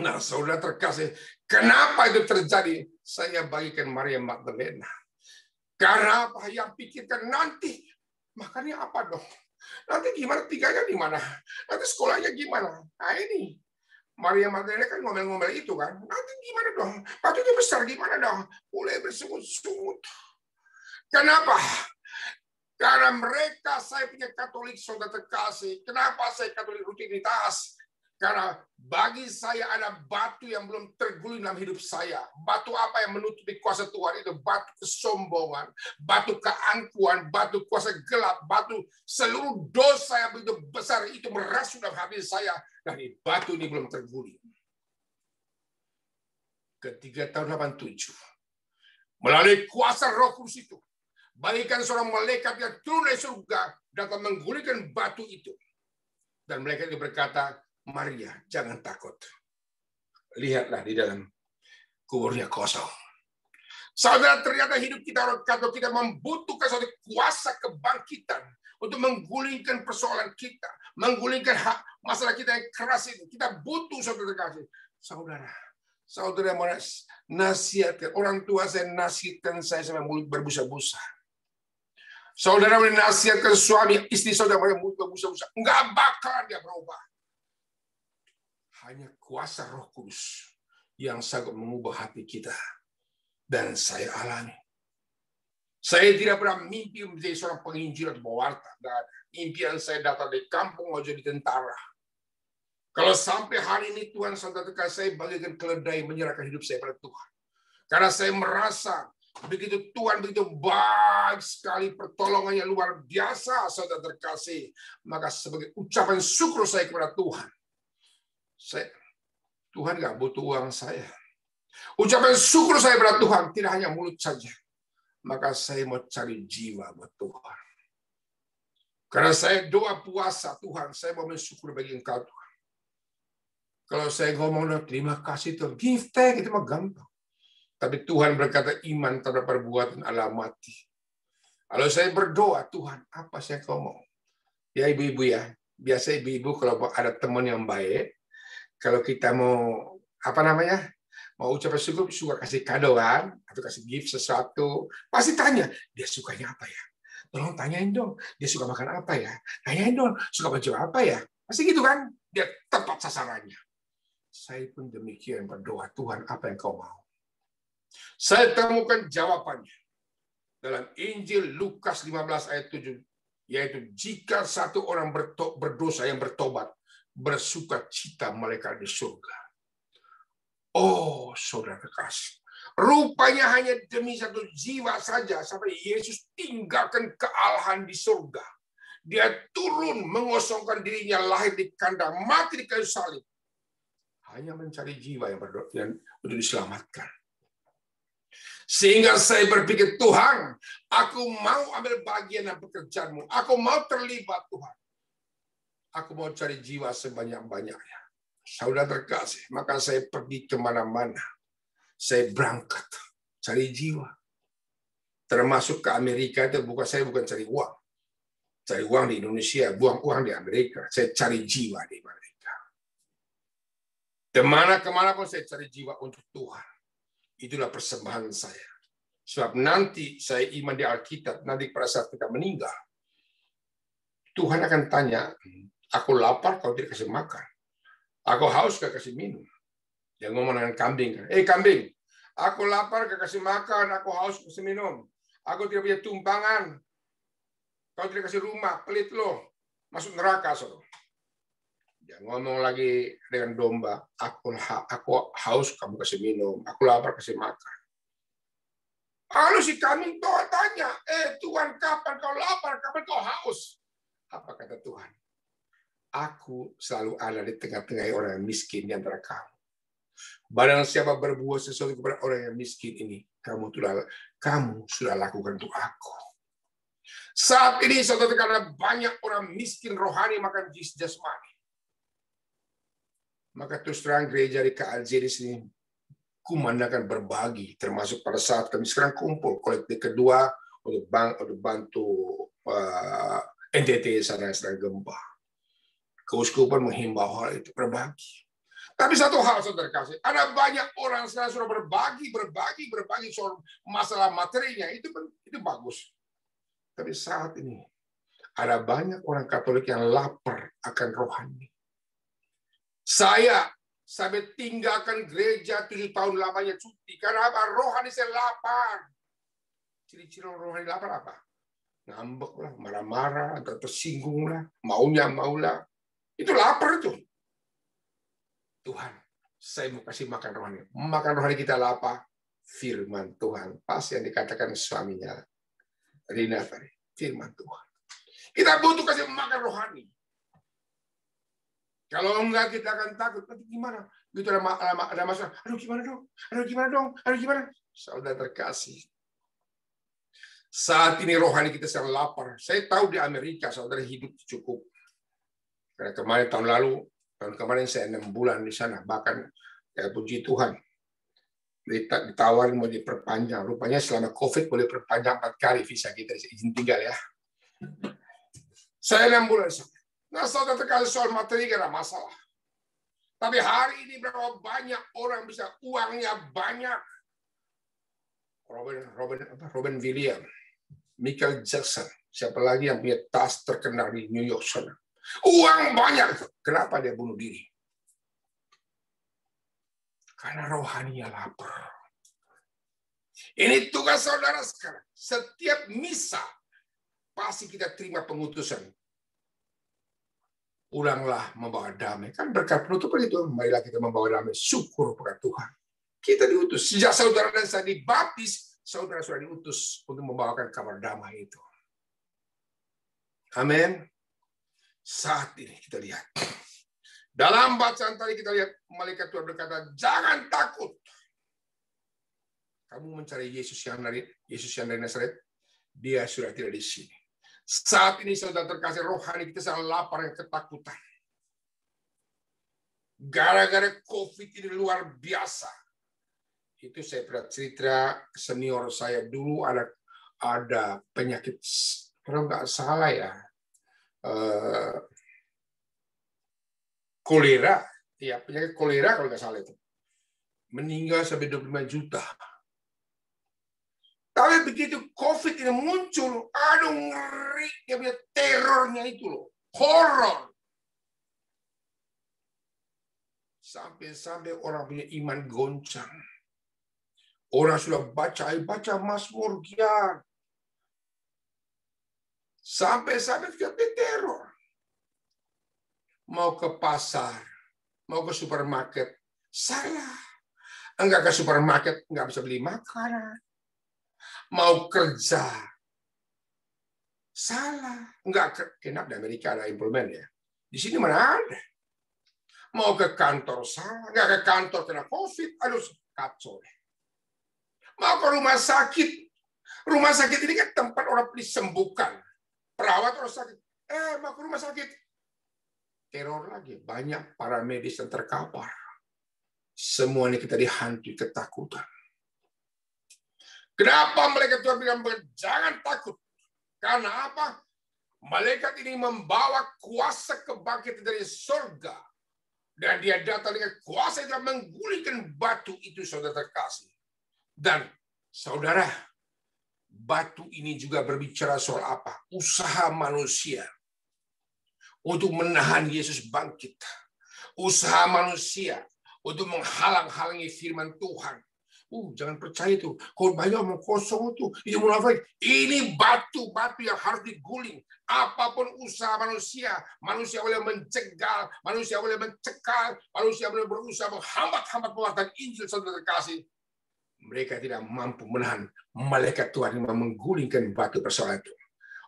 Nah, saudara terkasih, kenapa itu terjadi? Saya bagikan Maria Magdalena. Karena apa? Yang pikirkan nanti, makannya apa dong? Nanti gimana, tiganya di mana? Nanti sekolahnya gimana? Nah ini, Maria Magdalena kan ngomel-ngomel itu kan. Nanti gimana dong? Batunya besar gimana dong? Mulai bersungut-sungut. Kenapa? Karena mereka, saya punya Katolik saudara terkasih. Kenapa saya Katolik rutinitas? Karena bagi saya ada batu yang belum terguling dalam hidup saya. Batu apa yang menutupi kuasa Tuhan itu? Batu kesombongan, batu keangkuhan, batu kuasa gelap, batu seluruh dosa yang begitu besar itu merasuk dalam hati saya. Dan batu ini belum terguling. Ketika tahun 87, melalui kuasa Roh Kudus itu, bagikan seorang malaikat yang turun dari surga dapat menggulingkan batu itu. Dan malaikat itu berkata, Maria, jangan takut. Lihatlah di dalam kuburnya kosong. Saudara, ternyata hidup kita orang Katolik kita membutuhkan suatu kuasa kebangkitan untuk menggulingkan persoalan kita, menggulingkan hak masalah kita yang keras ini. Kita butuh saudara kasih. Saudara mau nasihatkan orang tua saya, nasihatkan saya sampai mulut berbusa-busa. Saudara menasihatkan suami istri saudara sampai mulut berbusa-busa, enggak bakalan dia berubah. Hanya kuasa Roh Kudus yang sangat mengubah hati kita. Dan saya alami. Saya tidak pernah mimpi menjadi seorang penginjil atau pewarta. Impian saya datang dari kampung mau jadi tentara. Kalau sampai hari ini Tuhan saudara saya bagikan keledai menyerahkan hidup saya pada Tuhan. Karena saya merasa begitu Tuhan begitu baik sekali, pertolongannya luar biasa saudara terkasih. Maka sebagai ucapan syukur saya kepada Tuhan. Tuhan nggak butuh uang saya. Ucapan syukur saya kepada Tuhan tidak hanya mulut saja. Maka saya mau cari jiwa buat Tuhan. Karena saya doa puasa Tuhan, saya mau bersyukur bagi Engkau Tuhan. Kalau saya ngomong terima kasih Tuhan, give thanks itu mah gampang. Tapi Tuhan berkata iman terhadap perbuatan adalah mati. Kalau saya berdoa Tuhan, apa saya ngomong? Ya ibu-ibu ya, biasa ibu-ibu kalau ada teman yang baik, kalau kita mau mau ucapan syukur, suka kasih kado kan, atau kasih gift sesuatu, pasti tanya, dia sukanya apa ya? Tolong tanyain dong, dia suka makan apa ya? Tanyain dong, suka baju apa ya? Pasti gitu kan, dia tepat sasarannya. Saya pun demikian berdoa, Tuhan apa yang kau mau? Saya temukan jawabannya dalam Injil Lukas 15 ayat 7, yaitu jika satu orang berdosa yang bertobat, bersuka cita malaikat di surga. Oh, saudara kekasih. Rupanya hanya demi satu jiwa saja sampai Yesus tinggalkan kealahan di surga. Dia turun mengosongkan dirinya, lahir di kandang, mati di kayu salib. Hanya mencari jiwa yang untuk diselamatkan. Sehingga saya berpikir, Tuhan, aku mau ambil bagian dalam pekerjaan-Mu. Aku mau terlibat, Tuhan. Aku mau cari jiwa sebanyak-banyaknya. Saudara terkasih, maka saya pergi kemana-mana. Saya berangkat cari jiwa. Termasuk ke Amerika itu saya bukan cari uang. Cari uang di Indonesia, buang uang di Amerika. Saya cari jiwa di Amerika. Kemana pun saya cari jiwa untuk Tuhan. Itulah persembahan saya. Sebab nanti saya iman di Alkitab, nanti pada saat kita meninggal, Tuhan akan tanya, aku lapar, kau tidak kasih makan. Aku haus, kau kasih minum. Dia ngomong dengan kambing. Kambing, aku lapar, kau kasih makan. Aku haus, kasih minum. Aku tidak punya tumpangan. Kau tidak kasih rumah, pelit lo. Masuk neraka, saudara. Dia ngomong lagi dengan domba, aku haus, kamu kasih minum. Aku lapar, kasih makan. Lalu si kambing tanya, Tuhan, kapan kau lapar, kapan kau haus? Apa kata Tuhan? Aku selalu ada di tengah-tengah orang yang miskin di antara kamu. Barang siapa berbuat sesuatu kepada orang yang miskin ini, kamu sudah lakukan untuk aku. Saat ini, saudara, karena banyak orang miskin rohani makan jasmani. Maka terus terang gereja di KLJ di sini kumandangkan berbagi, termasuk pada saat kami sekarang kumpul kolektif kedua untuk bantu NTT sana sedang gempa. Keuskupan menghimbau hal itu, berbagi. Tapi satu hal saudara kasih, ada banyak orang sekarang sudah berbagi soal masalah materinya, itu bagus. Tapi saat ini ada banyak orang Katolik yang lapar akan rohani. Saya sampai tinggalkan gereja 7 tahun lamanya cuti. Karena apa? Rohani saya lapar. Ciri-ciri rohani lapar apa? Ngambek lah, marah-marah, atau tersinggung lah, maulah. Itu lapar tuh. Tuhan, saya mau kasih makan rohani. Makan rohani kita lapar. Firman Tuhan. Pas yang dikatakan suaminya. Rina tadi. Firman Tuhan. Kita butuh kasih makan rohani. Kalau enggak kita akan takut. Nanti gimana? Gitu ada masalah. Aduh gimana dong? Saudara terkasih. Saat ini rohani kita sedang lapar. Saya tahu di Amerika saudara hidup cukup. Karena tahun kemarin saya 6 bulan di sana. Bahkan ya puji Tuhan. Ditawarin mau diperpanjang. Rupanya selama COVID boleh perpanjang 4 kali visa kita. Izin tinggal ya. Saya 6 bulan di sana. Nah, saudara terkasih soal materi gak ada masalah. Tapi hari ini berapa banyak orang bisa uangnya banyak. Robin Williams, Michael Jackson, siapa lagi yang punya tas terkenal di New York sana. Uang banyak. Kenapa dia bunuh diri? Karena rohaninya lapar. Ini tugas saudara sekarang. Setiap misa pasti kita terima pengutusan. Ulanglah membawa damai. Kan berkat penutupan itu. Marilah kita membawa damai. Syukur kepada Tuhan. Kita diutus. Sejak saudara dan saya dibaptis, saudara sudah diutus untuk membawakan kabar damai itu. Amin. Saat ini kita lihat. Dalam bacaan tadi kita lihat, malaikat Tuhan berkata, jangan takut. Kamu mencari Yesus yang dari Nazaret. Dia sudah tidak di sini. Saat ini saudara terkasih rohani kita sangat lapar dan ketakutan. Gara-gara COVID ini luar biasa. Itu saya pernah cerita senior saya dulu ada penyakit, kalau nggak salah ya, kolera. Ya, penyakit kolera kalau nggak salah itu. Meninggal sampai 25 juta. Tapi begitu COVID ini muncul, aduh ngeri, dia punya terornya itu loh, horor. Sampai orang punya iman goncang. Orang sudah baca Mazmur gian. Sampai dia teror. Mau ke pasar, mau ke supermarket, salah. Enggak ke supermarket, enggak bisa beli makanan. Mau kerja, salah. Enggak enak di Amerika ada implement ya. Di sini mana ada. Mau ke kantor, salah. Enggak ke kantor kena COVID, aduh kacau deh. Mau ke rumah sakit. Rumah sakit ini kan tempat orang disembuhkan. Perawat orang sakit. Mau ke rumah sakit. Teror lagi. Banyak para medis yang terkapar. Semuanya kita dihantui ketakutan. Kenapa malaikat Tuhan bilang jangan takut? Karena apa? Malaikat ini membawa kuasa kebangkitan dari surga. Dan dia datang dengan kuasa yang menggulingkan batu itu, saudara terkasih. Dan saudara, batu ini juga berbicara soal apa? Usaha manusia untuk menahan Yesus bangkit. Usaha manusia untuk menghalang-halangi firman Tuhan. Jangan percaya itu. Khotbahnya omong kosong itu munafik. Ini batu-batu yang harus diguling. Apapun usaha manusia boleh mencegal, manusia boleh mencekal, manusia boleh berusaha menghambat-hambat penguatan Injil, saudara terkasih. Mereka tidak mampu menahan malaikat Tuhan yang menggulingkan batu persoalan itu.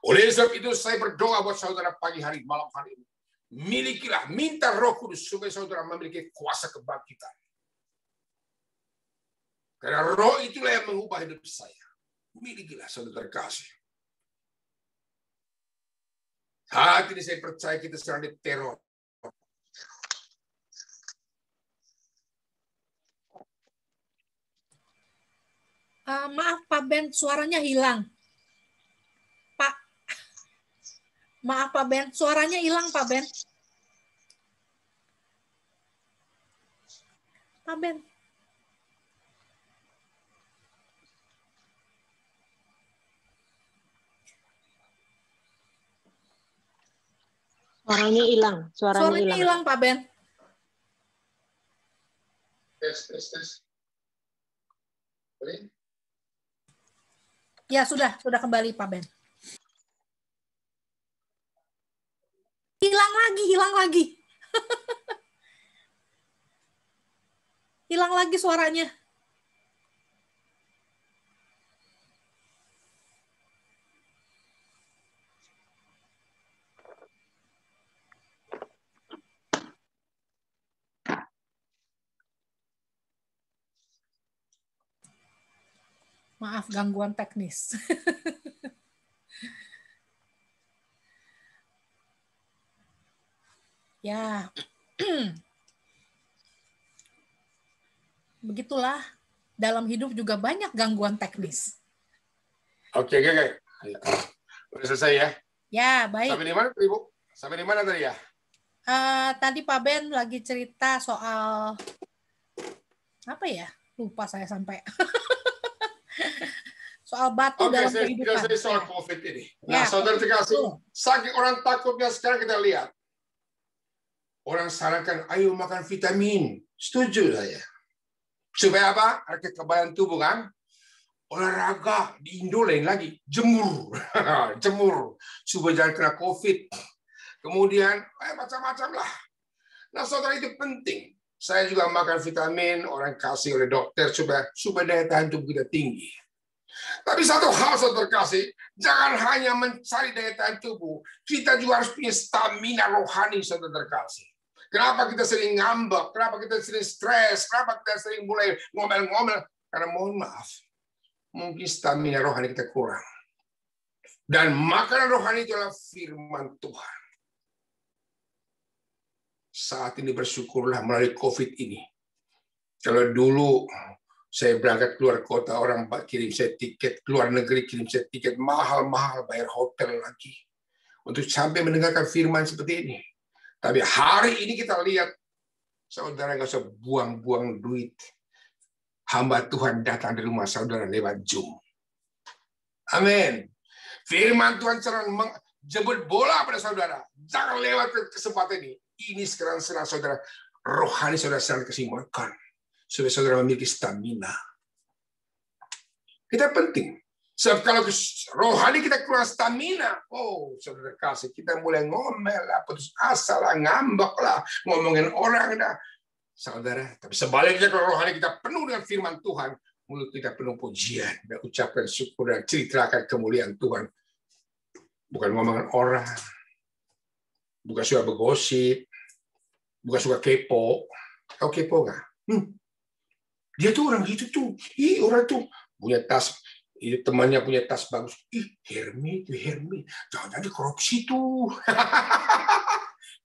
Oleh sebab itu saya berdoa buat saudara pagi hari, malam hari ini. Milikilah, minta Roh Kudus supaya saudara memiliki kuasa kebangkitan. Karena Roh itulah yang mengubah hidup saya. Milikilah, saudara terkasih. Saat ini saya percaya kita sedang diteror. Maaf Pak Ben, suaranya hilang. Maaf Pak Ben, suaranya hilang Pak Ben. Pak Ben. Suaranya hilang. Suaranya hilang Pak Ben. Tes. Ya sudah kembali Pak Ben. Hilang lagi. Hilang lagi suaranya. Maaf, gangguan teknis. Ya. Begitulah, dalam hidup juga banyak gangguan teknis. Oke. Udah selesai ya? Ya, baik. Sampai di mana, Ibu? Sampai di mana tadi ya? Tadi Pak Ben lagi cerita soal apa ya? Lupa saya sampai. Soal batu dalam kehidupan. Oke, soal COVID ini. Nah, saudara terkasih, saking orang takutnya sekarang kita lihat. Orang sarankan, ayo makan vitamin. Setuju saya. Supaya apa? Ada kekebalan tubuh kan? Olahraga di Indo lain lagi. Jemur. Jemur. Supaya jangan kena COVID. Kemudian, macam-macam lah. Nah, saudara, itu penting. Saya juga makan vitamin, orang kasih oleh dokter supaya daya tahan tubuh kita tinggi. Tapi satu hal saudara kasih, jangan hanya mencari daya tahan tubuh, kita juga harus punya stamina rohani saudara kasih. Kenapa kita sering ngambek? Kenapa kita sering stres? Kenapa kita sering mulai ngomel-ngomel? Karena mohon maaf, mungkin stamina rohani kita kurang. Dan makanan rohani itu adalah firman Tuhan. Saat ini bersyukurlah melalui COVID ini. Kalau dulu saya berangkat keluar kota, orang kirim saya tiket, keluar negeri kirim saya tiket, mahal-mahal, bayar hotel lagi. Untuk sampai mendengarkan firman seperti ini. Tapi hari ini kita lihat, saudara nggak usah buang-buang duit. Hamba Tuhan datang di rumah saudara lewat Zoom. Amin. Firman Tuhan sedang menjemput bola pada saudara. Jangan lewat kesempatan ini. Ini sekarang saudara, rohani saudara sedang kesimbangan. Supaya saudara memiliki stamina. Kita penting. Sebab kalau rohani kita kurang stamina, saudara kasih, kita mulai ngomel lah, putus asa lah, ngambek lah, ngomongin orang dah. Saudara, tapi sebaliknya kalau rohani kita penuh dengan firman Tuhan, mulut kita penuh pujian, dan ucapkan syukur dan ceritakan kemuliaan Tuhan. Bukan ngomongin orang, bukan suka bergosip, bukan suka kepo. Kau kepo nggak? Dia tuh orang gitu tuh. Orang tuh punya tas. Temannya punya tas bagus. Hermes. Jangan jadi korupsi tuh.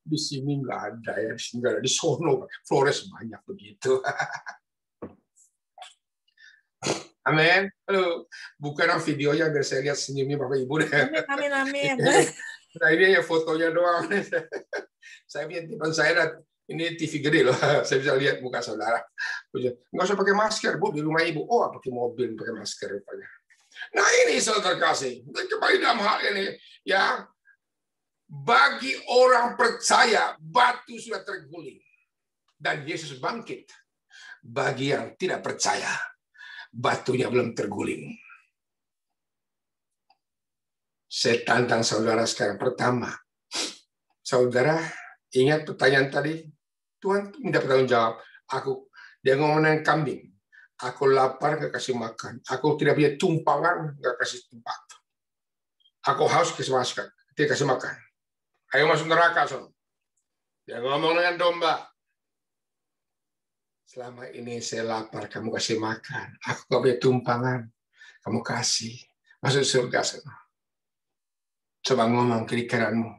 Di sini nggak ada ya. Di sini nggak ada. Di sono Flores banyak begitu. Amin. Halo. Bukan videonya biar saya lihat senyumnya Bapak Ibu deh. Amin. Nah ini ya fotonya doang. Saya punya teman saya ini TV gede loh, saya bisa lihat muka saudara. Nggak usah pakai masker, Bu, di rumah Ibu. Pakai mobil, pakai masker rupanya. Nah ini saudara kasih, kembali dalam hal ini, ya, bagi orang percaya, batu sudah terguling. Dan Yesus bangkit. Bagi yang tidak percaya, batunya belum terguling. Saya tantang saudara sekarang. Pertama, saudara ingat pertanyaan tadi? Tuhan minta pertanggung jawab. Dia ngomongin kambing. Aku lapar, gak kasih makan. Aku tidak punya tumpangan, gak kasih tempat. Aku haus, tidak kasih makan. Ayo masuk neraka, son. Dia ngomong dengan domba. Selama ini saya lapar, kamu kasih makan. Aku gak punya tumpangan, kamu kasih. Masuk surga, son. Coba ngomong kiri kananmu.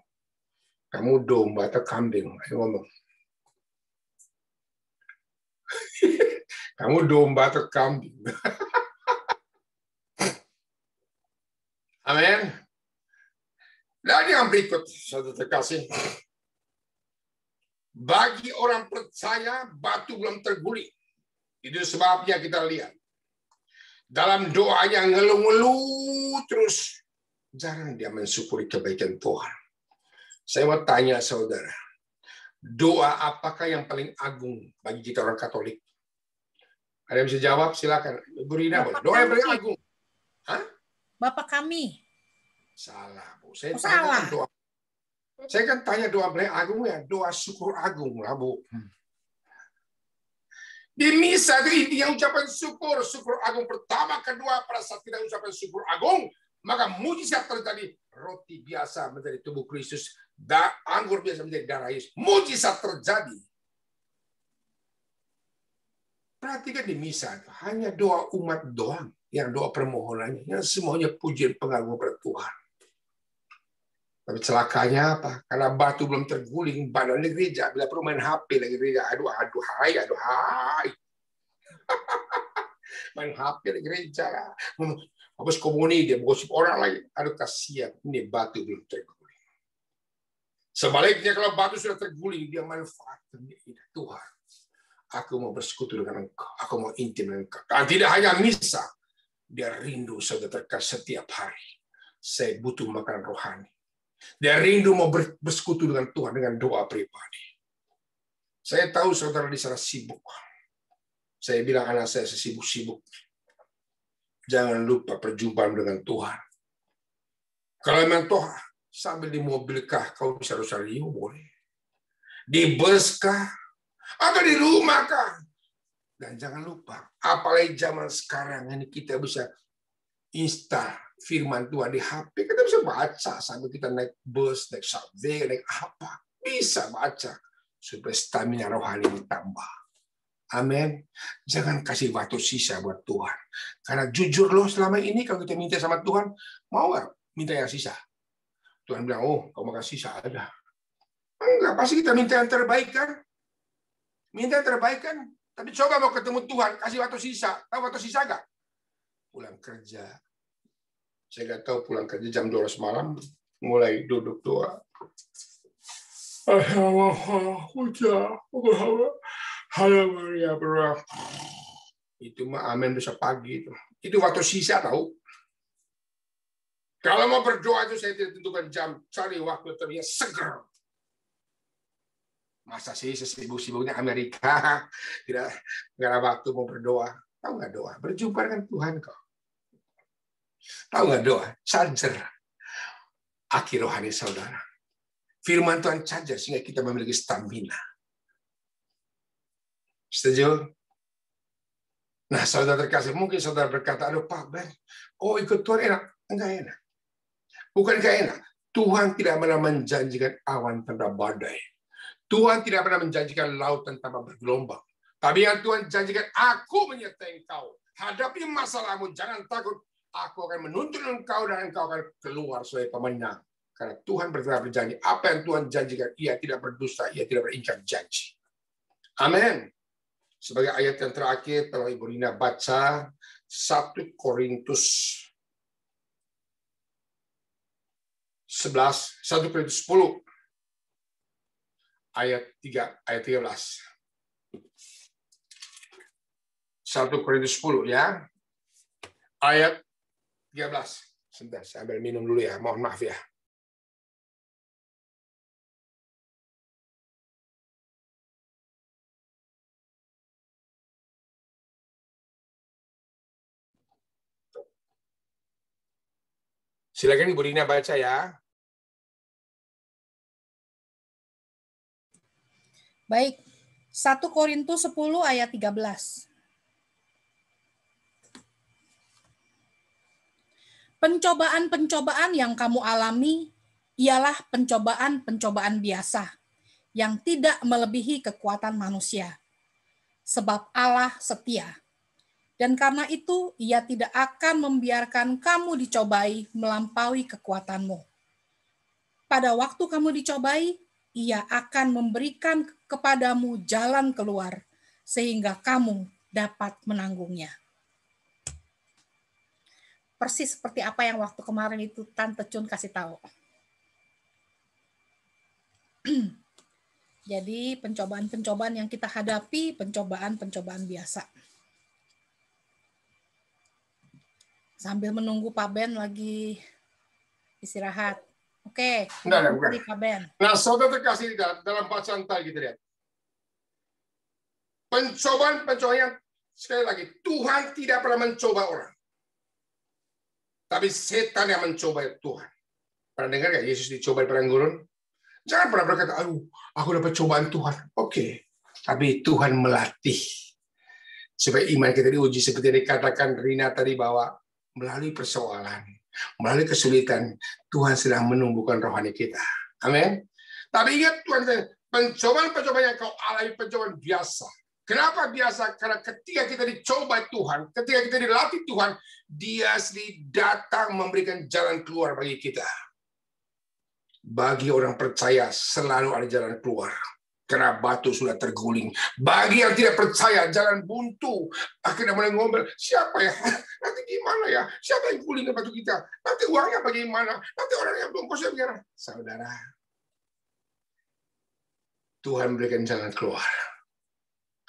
Kamu domba atau kambing? Ayo ngomong. Kamu domba atau kambing? Amin. Dan yang berikut, saudara terkasih. Bagi orang percaya, batu belum terguling. Itu sebabnya kita lihat. Dalam doanya ngeluh-ngeluh terus. Jarang dia mensyukuri kebaikan Tuhan. Saya mau tanya saudara. Doa apakah yang paling agung bagi kita orang Katolik? Ada yang bisa jawab? Silakan. Bu Rina, doa yang paling agung. Hah? Bapak kami. Salah, Bu. Saya salah. doa. Saya kan tanya doa paling agung ya, doa syukur agung lah, Bu. Di misa itu intinya ucapan syukur. Syukur agung pertama, kedua, pada saat kita ucapan syukur agung, maka mujizat terjadi. Roti biasa menjadi tubuh Kristus, anggur biasa menjadi darah Yesus. Mujizat terjadi. Perhatikan di misa, hanya doa umat doang, yang doa permohonannya, yang semuanya pujian pengagung kepada Tuhan. Tapi celakanya apa? Karena batu belum terguling, badan di gereja. Bila perlu main HP lagi gereja, aduh hai. Main HP di gereja. Habis komuni, dia gosip orang lagi. Aduh kasihan, ini batu belum terguling. Sebaliknya kalau batu sudah terguling, dia manfaatkan Tuhan. Aku mau bersekutu dengan engkau. Aku mau intim dengan engkau. Dan tidak hanya misa. Dia rindu saudara terkasih setiap hari. Saya butuh makanan rohani. Dia rindu mau bersekutu dengan Tuhan dengan doa pribadi. Saya tahu saudara di sana sibuk. Saya bilang anak saya sesibuk-sibuk. Jangan lupa perjumpaan dengan Tuhan. Kalau memang Tuhan sambil di mobil kah kau bisa rosario boleh. Di bus kah atau di rumah kah. Dan jangan lupa, apalagi zaman sekarang ini kita bisa install firman Tuhan di HP. Kita bisa baca sambil kita naik bus, naik subway, naik apa. Bisa baca supaya stamina rohani ditambah. Amin. Jangan kasih waktu sisa buat Tuhan. Karena jujur loh selama ini kalau kita minta sama Tuhan, mau nggak minta yang sisa? Tuhan bilang, oh kamu kasih sisa ada. Enggak, pasti kita minta yang terbaik kan? Minta yang terbaik kan? Tapi coba mau ketemu Tuhan, kasih waktu sisa. Tahu waktu sisa nggak? Pulang kerja. Saya nggak tahu pulang kerja jam 12 malam, mulai duduk doa. Itu mah amin bisa pagi itu. Itu waktu sisa tahu. Kalau mau berdoa itu saya tidak tentukan jam, cari waktu terlihat seger. Masa sih sesibuk-sibuknya Amerika tidak ada waktu mau berdoa. Tahu nggak doa? Berjumpa dengan Tuhan kok. Tahu nggak doa? Charger akhir rohani saudara. Firman Tuhan charger sehingga kita memiliki stamina. Setuju? Nah, saudara terkasih, mungkin saudara berkata, aduh Pak Ben, oh ikut Tuhan enak. Enggak enak. Bukan enggak enak. Tuhan tidak pernah menjanjikan awan tanpa badai. Tuhan tidak pernah menjanjikan lautan tanpa bergelombang. Tapi yang Tuhan janjikan, aku menyertai engkau. Hadapi masalahmu, jangan takut. Aku akan menuntun engkau dan engkau akan keluar sebagai pemenang. Karena Tuhan telah berjanji. Apa yang Tuhan janjikan, ia tidak berdusta, ia tidak beringkar janji. Amin. Sebagai ayat yang terakhir, kalau Ibu Rina baca 1 Korintus 11, 1 Korintus 10, ayat 13. 1 Korintus 10 ya. Ayat 13. Sebentar, saya ambil minum dulu ya. Mohon maaf ya. Silakan Ibu Rina baca ya. Baik, 1 Korintus 10 ayat 13. Pencobaan-pencobaan yang kamu alami ialah pencobaan-pencobaan biasa yang tidak melebihi kekuatan manusia. Sebab Allah setia. Dan karena itu ia tidak akan membiarkan kamu dicobai melampaui kekuatanmu. Pada waktu kamu dicobai, ia akan memberikan kepadamu jalan keluar, sehingga kamu dapat menanggungnya. Persis seperti apa yang waktu kemarin itu Tante Chun kasih tahu. Jadi pencobaan-pencobaan yang kita hadapi, pencobaan-pencobaan biasa. Sambil menunggu Pak Ben lagi istirahat. Oke, Bukan. Pak Ben. Nah, saudara terkasih dalam bacaan tadi kita lihat. Pencobaan-pencobaan yang sekali lagi, Tuhan tidak pernah mencoba orang. Tapi setan yang mencoba Tuhan. Pernah dengar nggak Yesus dicoba di padang gurun? Jangan pernah berkata, aduh, aku dapat cobaan Tuhan. Oke. Tapi Tuhan melatih. Supaya iman kita diuji. Seperti yang dikatakan Rina tadi bahwa melalui persoalan, melalui kesulitan, Tuhan sedang menumbuhkan rohani kita. Amin. Tapi ingat Tuhan, pencobaan-pencobaan yang kau alami pencobaan biasa. Kenapa biasa? Karena ketika kita dicoba Tuhan, ketika kita dilatih Tuhan, Dia sendiri datang memberikan jalan keluar bagi kita. Bagi orang percaya selalu ada jalan keluar. Karena batu sudah terguling. Bagi yang tidak percaya, jalan buntu. Akhirnya mulai ngomel, siapa ya? Nanti gimana ya? Siapa yang gulingkan batu kita? Nanti uangnya bagaimana? Nanti orang yang belum kosong gimana? Saudara, Tuhan berikan jalan keluar.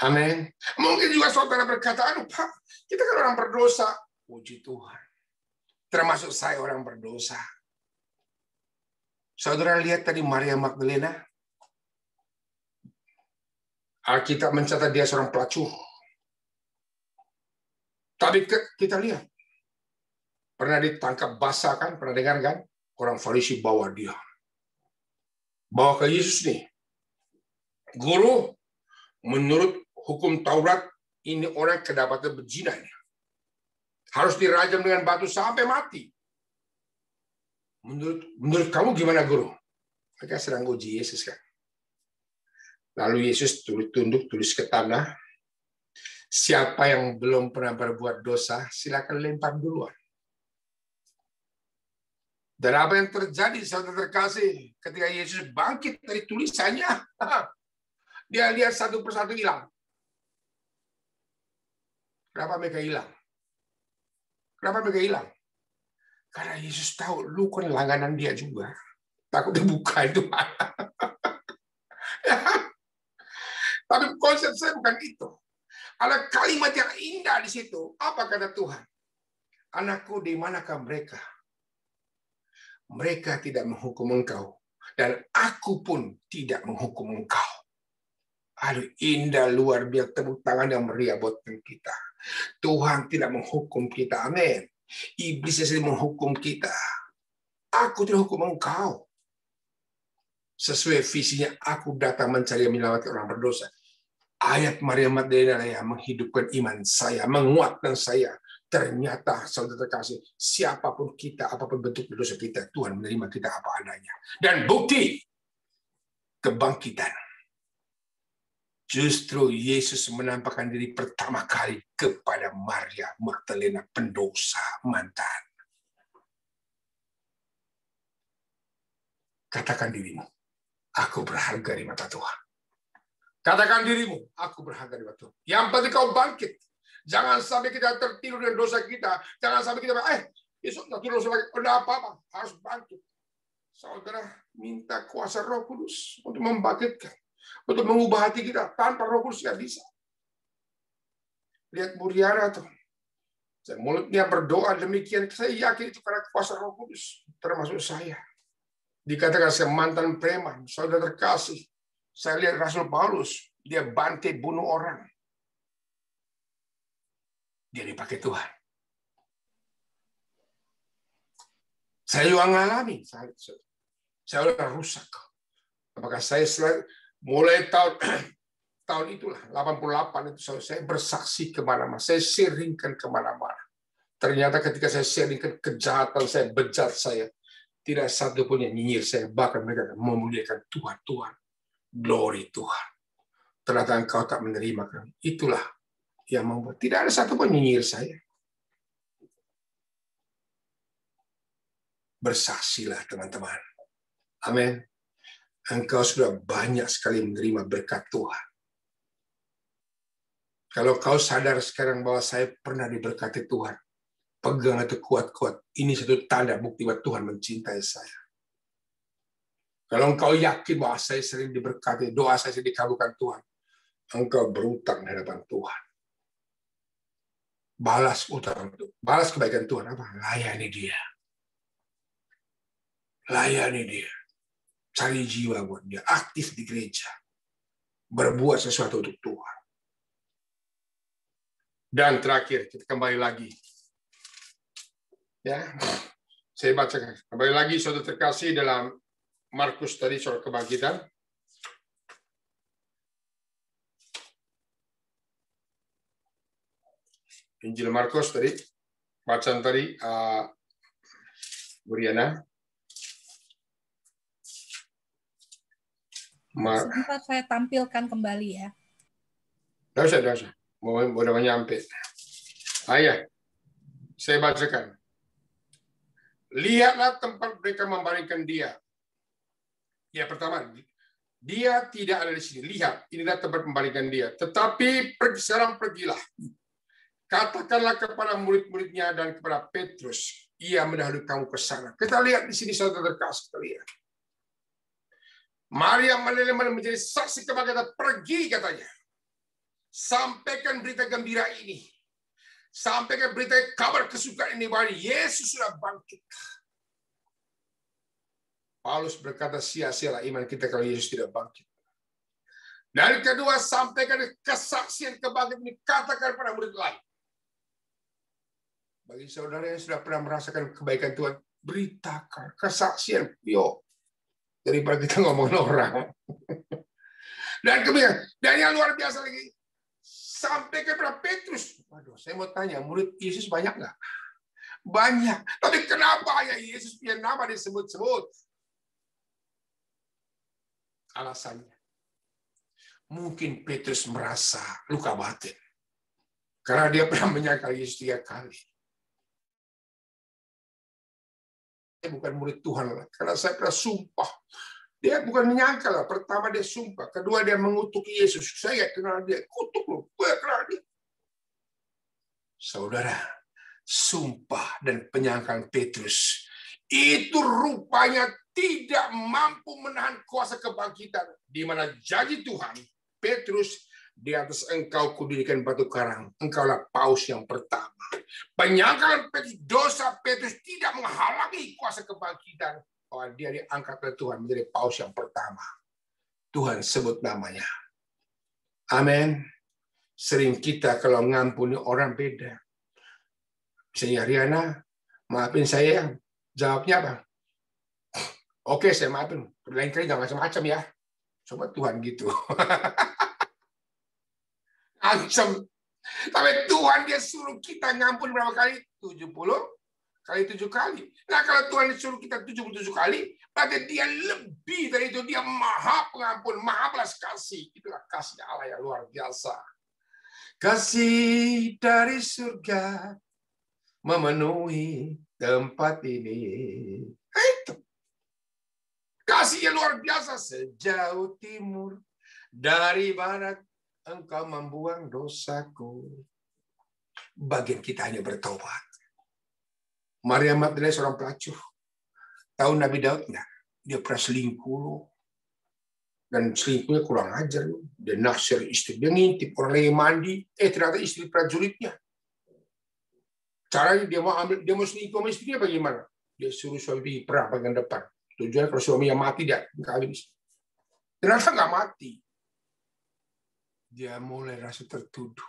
Amin. Mungkin juga saudara berkata, aduh Pak, kita kan orang berdosa. Puji Tuhan. Termasuk saya orang berdosa. Saudara lihat tadi Maria Magdalena. Alkitab mencatat dia seorang pelacur. Tapi kita lihat. Pernah ditangkap basah kan? Pernah dengar kan? Orang Farisi bawa dia. Bawa ke Yesus nih. Guru, menurut hukum Taurat, ini orang kedapatan berzina. Harus dirajam dengan batu sampai mati. Menurut kamu gimana, Guru? Mereka sedang uji Yesus kan. Lalu Yesus tunduk, tulis ke tanah. Siapa yang belum pernah berbuat dosa, silakan lempar duluan. Dan apa yang terjadi, saudara terkasih, ketika Yesus bangkit dari tulisannya, dia lihat satu persatu hilang. Kenapa mereka hilang? Kenapa mereka hilang? Karena Yesus tahu, lu kan langganan dia juga. Takut dibuka itu. Tapi konsep saya bukan itu. Ada kalimat yang indah di situ. Apa kata Tuhan? Anakku, di manakah mereka? Mereka tidak menghukum engkau. Dan aku pun tidak menghukum engkau. Aduh, indah luar biasa, tepuk tangan yang meriah buat kita. Tuhan tidak menghukum kita. Amin. Iblis yang menghukum kita. Aku tidak hukum engkau. Sesuai visinya, aku datang mencari menyelamatkan orang berdosa. Ayat Maria Magdalena yang menghidupkan iman saya, menguatkan saya. Ternyata, saudara terkasih, siapapun kita, apapun bentuk dosa kita, Tuhan menerima kita apa adanya. Dan bukti kebangkitan. Justru Yesus menampakkan diri pertama kali kepada Maria Magdalena, pendosa mantan. Katakan dirimu, aku berharga di mata Tuhan. Katakan dirimu, aku berharga di mata Tuhan. Yang penting kau bangkit. Jangan sampai kita tertidur dengan dosa kita. Jangan sampai kita, besok nanti dosa lagi. Udah apa-apa, harus bangkit. Saudara, minta kuasa Roh Kudus untuk membangkitkan. Untuk mengubah hati kita. Tanpa Roh Kudus tidak bisa. Lihat Muriara tuh. Mulutnya berdoa demikian. Saya yakin itu karena kuasa Roh Kudus. Termasuk saya. Dikatakan saya mantan preman. Saudara terkasih. Saya lihat Rasul Paulus. Dia bantai bunuh orang. Dia dipakai Tuhan. Saya juga mengalami. Saya udah rusak. Apakah saya mulai tahun itulah 88 itu saya bersaksi kemana-mana. Saya sharingkan kemana-mana. Ternyata ketika saya sharingkan kejahatan saya, bejat saya, tidak satu pun yang nyinyir saya. Bahkan mereka memuliakan Tuhan. Glory Tuhan. Ternyata engkau tak menerima kami. Itulah yang membuat tidak ada satu pun nyinyir saya. Bersaksilah teman-teman. Amin. Engkau sudah banyak sekali menerima berkat Tuhan. Kalau kau sadar sekarang bahwa saya pernah diberkati Tuhan, pegang itu kuat-kuat. Ini satu tanda bukti bahwa Tuhan mencintai saya. Kalau engkau yakin bahwa saya sering diberkati, doa saya sering dikabulkan Tuhan, engkau berutang di hadapan Tuhan. Balas utang, balas kebaikan Tuhan apa? Layani dia. Layani dia. Cari jiwa buat dia. Aktif di gereja. Berbuat sesuatu untuk Tuhan. Dan terakhir, kita kembali lagi. Ya, saya bacakan. Kembali lagi, saudara terkasih, dalam Markus tadi, soal kebangkitan. Injil Markus tadi, bacaan tadi, Buriana. Sebentar saya tampilkan kembali ya. Tidak usah. Udah nyampe. Ayah, saya bacakan. Lihatlah tempat mereka membaringkan dia. Ya, pertama, dia tidak ada di sini. Lihat, inilah tempat membaringkan dia. Tetapi sekarang pergilah. Katakanlah kepada murid-muridnya dan kepada Petrus, ia mendahului kamu ke sana. Kita lihat di sini, saudara terkasih, kita lihat. Maria Magdalena menjadi saksi kebangkitan, pergi katanya. Sampaikan berita gembira ini. Sampaikan berita kabar kesukaan ini bahwa Yesus sudah bangkit. Paulus berkata, sia-sialah iman kita kalau Yesus tidak bangkit. Dan kedua, sampaikan kesaksian kebangkitan ini, katakan pada murid lain. Bagi saudara yang sudah pernah merasakan kebaikan Tuhan, beritakan kesaksian. Yuk. Daripada kita ngomongin orang. Dan kemudian, dan yang luar biasa lagi, sampai kepada Petrus. Waduh, saya mau tanya, murid Yesus banyak nggak? Banyak. Tapi kenapa hanya Yesus punya nama disebut-sebut? Alasannya, mungkin Petrus merasa luka batin. Karena dia pernah menyangkal Yesus 3 kali. Saya bukan murid Tuhan lah, karena saya pernah sumpah. Dia bukan menyangkal lah. Pertama dia sumpah, kedua dia mengutuk Yesus. Saya kenal dia, kutuk loh, gue kenal dia. Saudara, sumpah dan penyangkalan Petrus itu rupanya tidak mampu menahan kuasa kebangkitan, di mana janji Tuhan, Petrus, di atas engkau kudirikan batu karang, engkaulah paus yang pertama. Penyangkalan Petrus, dosa Petrus tidak menghalangi kuasa kebangkitan. Bahwa dia diangkat oleh Tuhan menjadi paus yang pertama. Tuhan sebut namanya. Amin. Sering kita kalau ngampuni orang beda. Misalnya Riana, maafin saya. Jawabnya apa? Oke, saya maafin. Lain kali jangan macam-macam ya. Coba Tuhan gitu. Ancam. Tapi Tuhan dia suruh kita ngampun berapa kali? 70 kali 7 kali. Nah kalau Tuhan disuruh kita 77 kali, berarti dia lebih dari itu. Dia maha pengampun, maha belas kasih. Itulah kasih Allah yang luar biasa. Kasih dari surga memenuhi tempat ini. Itu. Kasih yang luar biasa. Sejauh timur dari barat engkau membuang dosaku. Bagian kita hanya bertobat. Maria Magdalena seorang pelacur. Tahu Nabi Daud nggak? Dia pernah selingkuh. Dan selingkuhnya kurang ajar. Dia naksir istri. Dia ngintip orang lagi mandi. Ternyata istri prajuritnya. Caranya dia mau selingkuh sama istrinya bagaimana? Dia suruh suami pergi perang bagian depan. Tujuannya kalau suaminya mati dia kawin. Ternyata nggak mati. Dia mulai rasa tertuduh.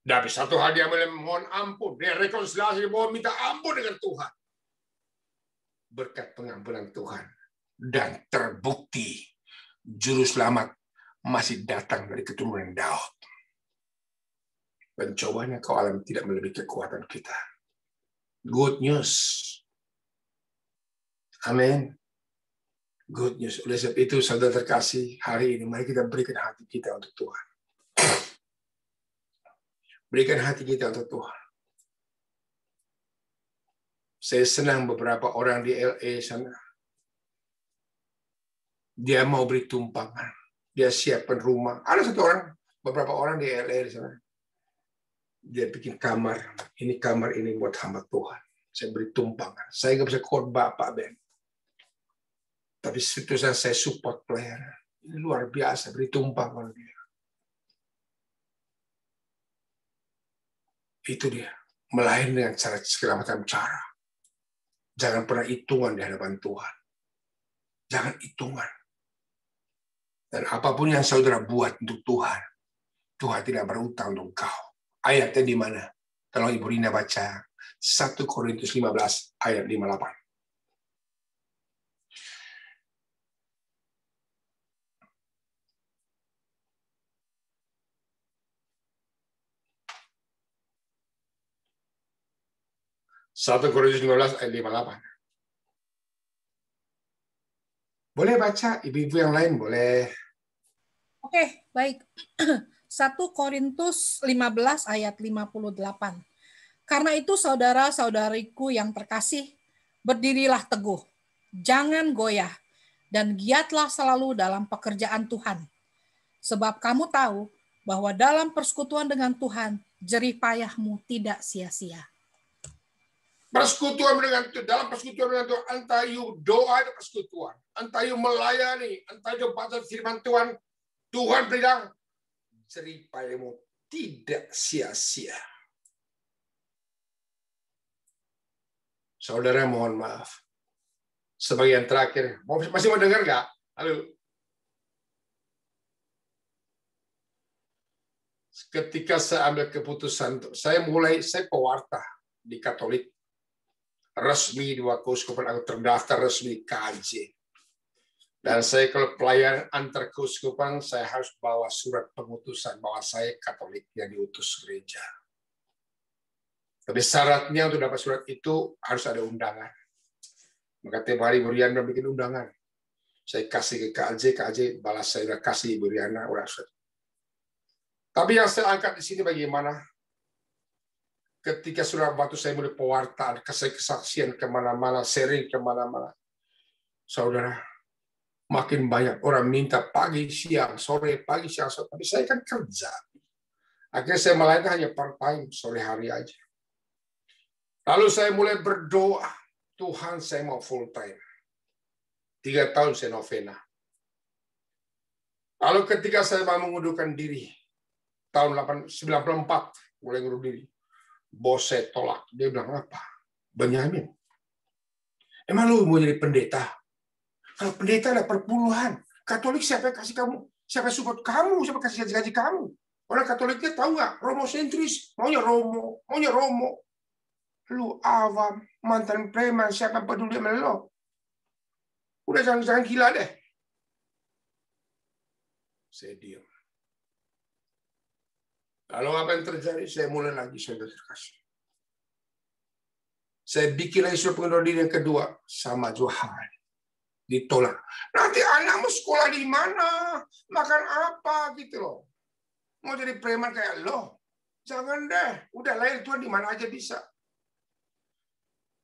Tapi satu hal dia mulai mohon ampun. Dia rekonsiliasi, dia mohon minta ampun dengan Tuhan. berkat pengampunan Tuhan. Dan terbukti juru selamat masih datang dari keturunan Daud. Pencobaan yang kau alami tidak melebihi kekuatan kita. Good news. Amin. Good news. Oleh sebab itu, saudara terkasih, hari ini mari kita berikan hati kita untuk Tuhan. Berikan hati kita untuk Tuhan. Saya senang beberapa orang di LA sana. Dia mau beri tumpangan. Dia siapkan rumah. Ada satu orang, beberapa orang di LA di sana. Dia bikin kamar. Ini kamar ini buat hamba Tuhan. Saya beri tumpangan. Saya nggak bisa khotbah Pak Ben. Tapi itu saya support pelayanan. Ini luar biasa, beri tumpangan dia. Itu dia. Melayani dengan cara segala macam cara. Jangan pernah hitungan di hadapan Tuhan. Jangan hitungan. Dan apapun yang saudara buat untuk Tuhan, Tuhan tidak berutang untuk engkau. Ayatnya di mana? Tolong Ibu Rina baca 1 Korintus 15 ayat 58. Satu Korintus 15 ayat 58. Boleh baca, ibu-ibu yang lain boleh. Oke, baik. 1 Korintus 15 ayat 58. Karena itu saudara-saudariku yang terkasih, berdirilah teguh, jangan goyah, dan giatlah selalu dalam pekerjaan Tuhan. Sebab kamu tahu bahwa dalam persekutuan dengan Tuhan, jerih payahmu tidak sia-sia. Persekutuan dalam persekutuan dengan Tuhan, entah you doa itu persekutuan, entah you melayani, entah you baca firman Tuhan, Tuhan bilang jerih payahmu tidak sia-sia. Saudara mohon maaf. Sebagian terakhir, masih mau dengar nggak? Halo. Ketika saya ambil keputusan, saya pewarta di Katolik. Resmi di Keuskupan, aku terdaftar resmi KJ. Dan saya kalau pelayanan antar keuskupan, saya harus bawa surat pengutusan bahwa saya Katolik yang diutus gereja. Tapi syaratnya untuk dapat surat itu harus ada undangan. Maka tiap hari Ibu Riana bikin undangan. Saya kasih ke KJ balas saya kasih Ibu Riana. Tapi yang saya angkat di sini bagaimana? Ketika sudah waktu saya mulai pewartaan, kesaksian kemana-mana, sharing kemana-mana, saudara, makin banyak orang minta pagi, siang, sore, pagi, siang, sore. Tapi saya kan kerja. Akhirnya saya melayani hanya part-time, sore hari aja. Lalu saya mulai berdoa, Tuhan saya mau full-time. 3 tahun saya novena. Lalu ketika saya mau mengundurkan diri, tahun 94, mulai ngundur diri. Bos saya tolak. Dia bilang, apa? Benyamin, emang lu mau jadi pendeta? Kalau pendeta ada perpuluhan. Katolik siapa yang kasih kamu? Siapa yang support kamu? Siapa kasih gaji kamu? Orang Katoliknya tahu nggak? Romosentris. Maunya Romo. Lu awam, mantan preman, siapa yang peduli sama lo? Udah jangan gila deh. Saya diam. Lalu apa yang terjadi? Saya mulai lagi, saudara terkasih. Saya bikin lagi surat pengunduran diri yang kedua sama Johan. Ditolak. Nanti anakmu sekolah di mana? Makan apa gitu loh. Mau jadi preman kayak lo? Jangan deh. Udah lahir Tuhan di mana aja bisa.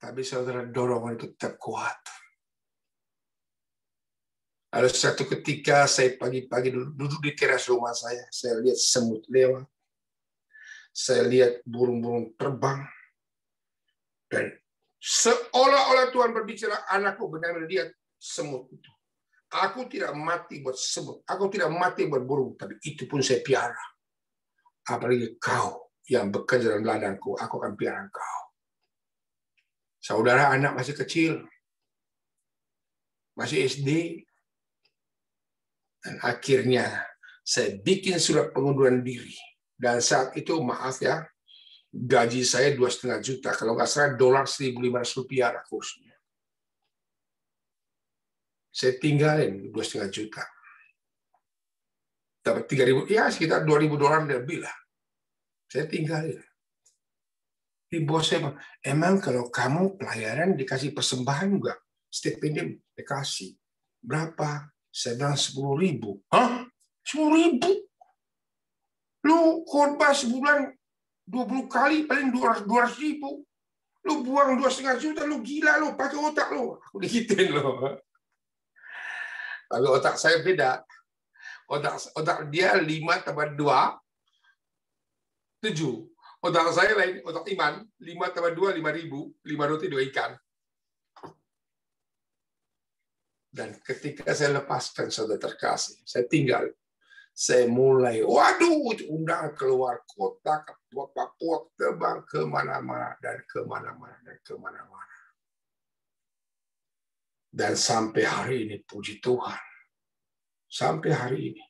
Tapi saudara, dorongan itu tetap kuat. Lalu satu ketika saya pagi-pagi duduk di teras rumah saya lihat semut lewat. Saya lihat burung-burung terbang. Dan seolah-olah Tuhan berbicara, anakku benar-benar lihat semut itu. Aku tidak mati buat semut. Aku tidak mati buat burung. Tapi itu pun saya piara. Apalagi kau yang bekerja dalam ladangku, aku akan piara kau. Saudara, anak masih kecil. Masih SD. Dan akhirnya saya bikin surat pengunduran diri. Dan saat itu, maaf ya, gaji saya 2,5 juta. Kalau nggak salah, $1.500 rakusnya. Saya tinggalin 2,5 juta. Dapat 3.000, ya sekitar $2.000 lebih lah. Saya tinggalin. Di bos saya bilang, emang kalau kamu pelayaran dikasih persembahan juga, stipendium dikasih. Berapa? Saya bilang 10.000. Hah? 10.000? Lu khotbah sebulan 20 kali paling 200.000. Lu buang 2,5 juta, lu gila lu, pakai otak lu. Aku digituin lo. Tapi otak saya beda. Otak dia 5 tambah 2, 7. Otak saya lain, otak iman. 5 tambah 2, 5.000. 5 roti, 2 ikan. Dan ketika saya lepaskan saudara terkasih, saya tinggal. Saya mulai, waduh, undang keluar kota, ke Papua, terbang kemana-mana, dan kemana-mana, dan kemana-mana. Dan sampai hari ini, puji Tuhan, sampai hari ini,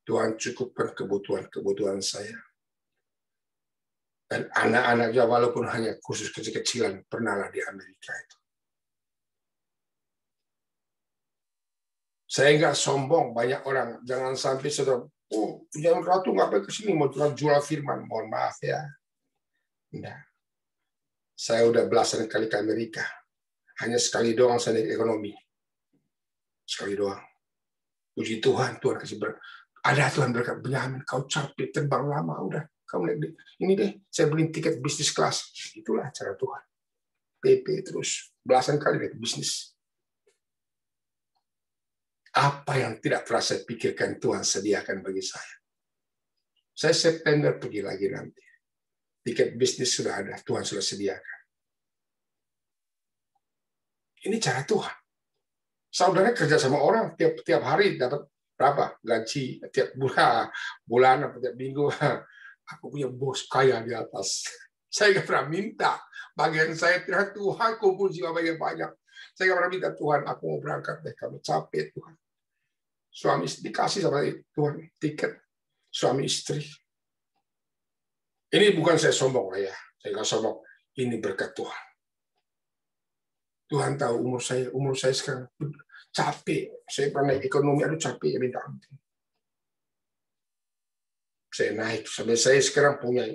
Tuhan cukupkan kebutuhan saya. Dan anak-anaknya, walaupun hanya khusus kecil-kecilan, pernahlah di Amerika itu. Saya nggak sombong, banyak orang. Jangan sampai saudara, oh, Yang Ratu ngapain ke sini mau jual firman. Mohon maaf ya. Enggak. Saya udah belasan kali ke Amerika. Hanya sekali doang saya naik ekonomi. Sekali doang. Puji Tuhan, Tuhan kasih berkat. Ada Tuhan berkat, Benyamin, kau capek terbang lama, udah. Kamu naik ini deh, saya beli tiket bisnis kelas. Itulah cara Tuhan. PP terus. Belasan kali naik bisnis. Apa yang tidak pernah saya pikirkan Tuhan sediakan bagi saya. Saya September pergi lagi nanti. Tiket bisnis sudah ada, Tuhan sudah sediakan. Ini cara Tuhan. Saudara kerja sama orang tiap hari dapat berapa gaji tiap bulan atau tiap minggu. Aku punya bos kaya di atas. Saya nggak pernah minta. Bagian saya Tuhan kumpul jiwa bagian banyak. Saya nggak pernah minta Tuhan. Aku mau berangkat deh. Kamu capek Tuhan. Suami dikasih sama Tuhan tiket suami istri. Ini bukan saya sombong ya, saya nggak sombong. Ini berkat Tuhan. Tuhan tahu umur saya sekarang capek. Saya pernah naik ekonomi, aduh capek ya minta ampun. Saya naik sampai saya sekarang punya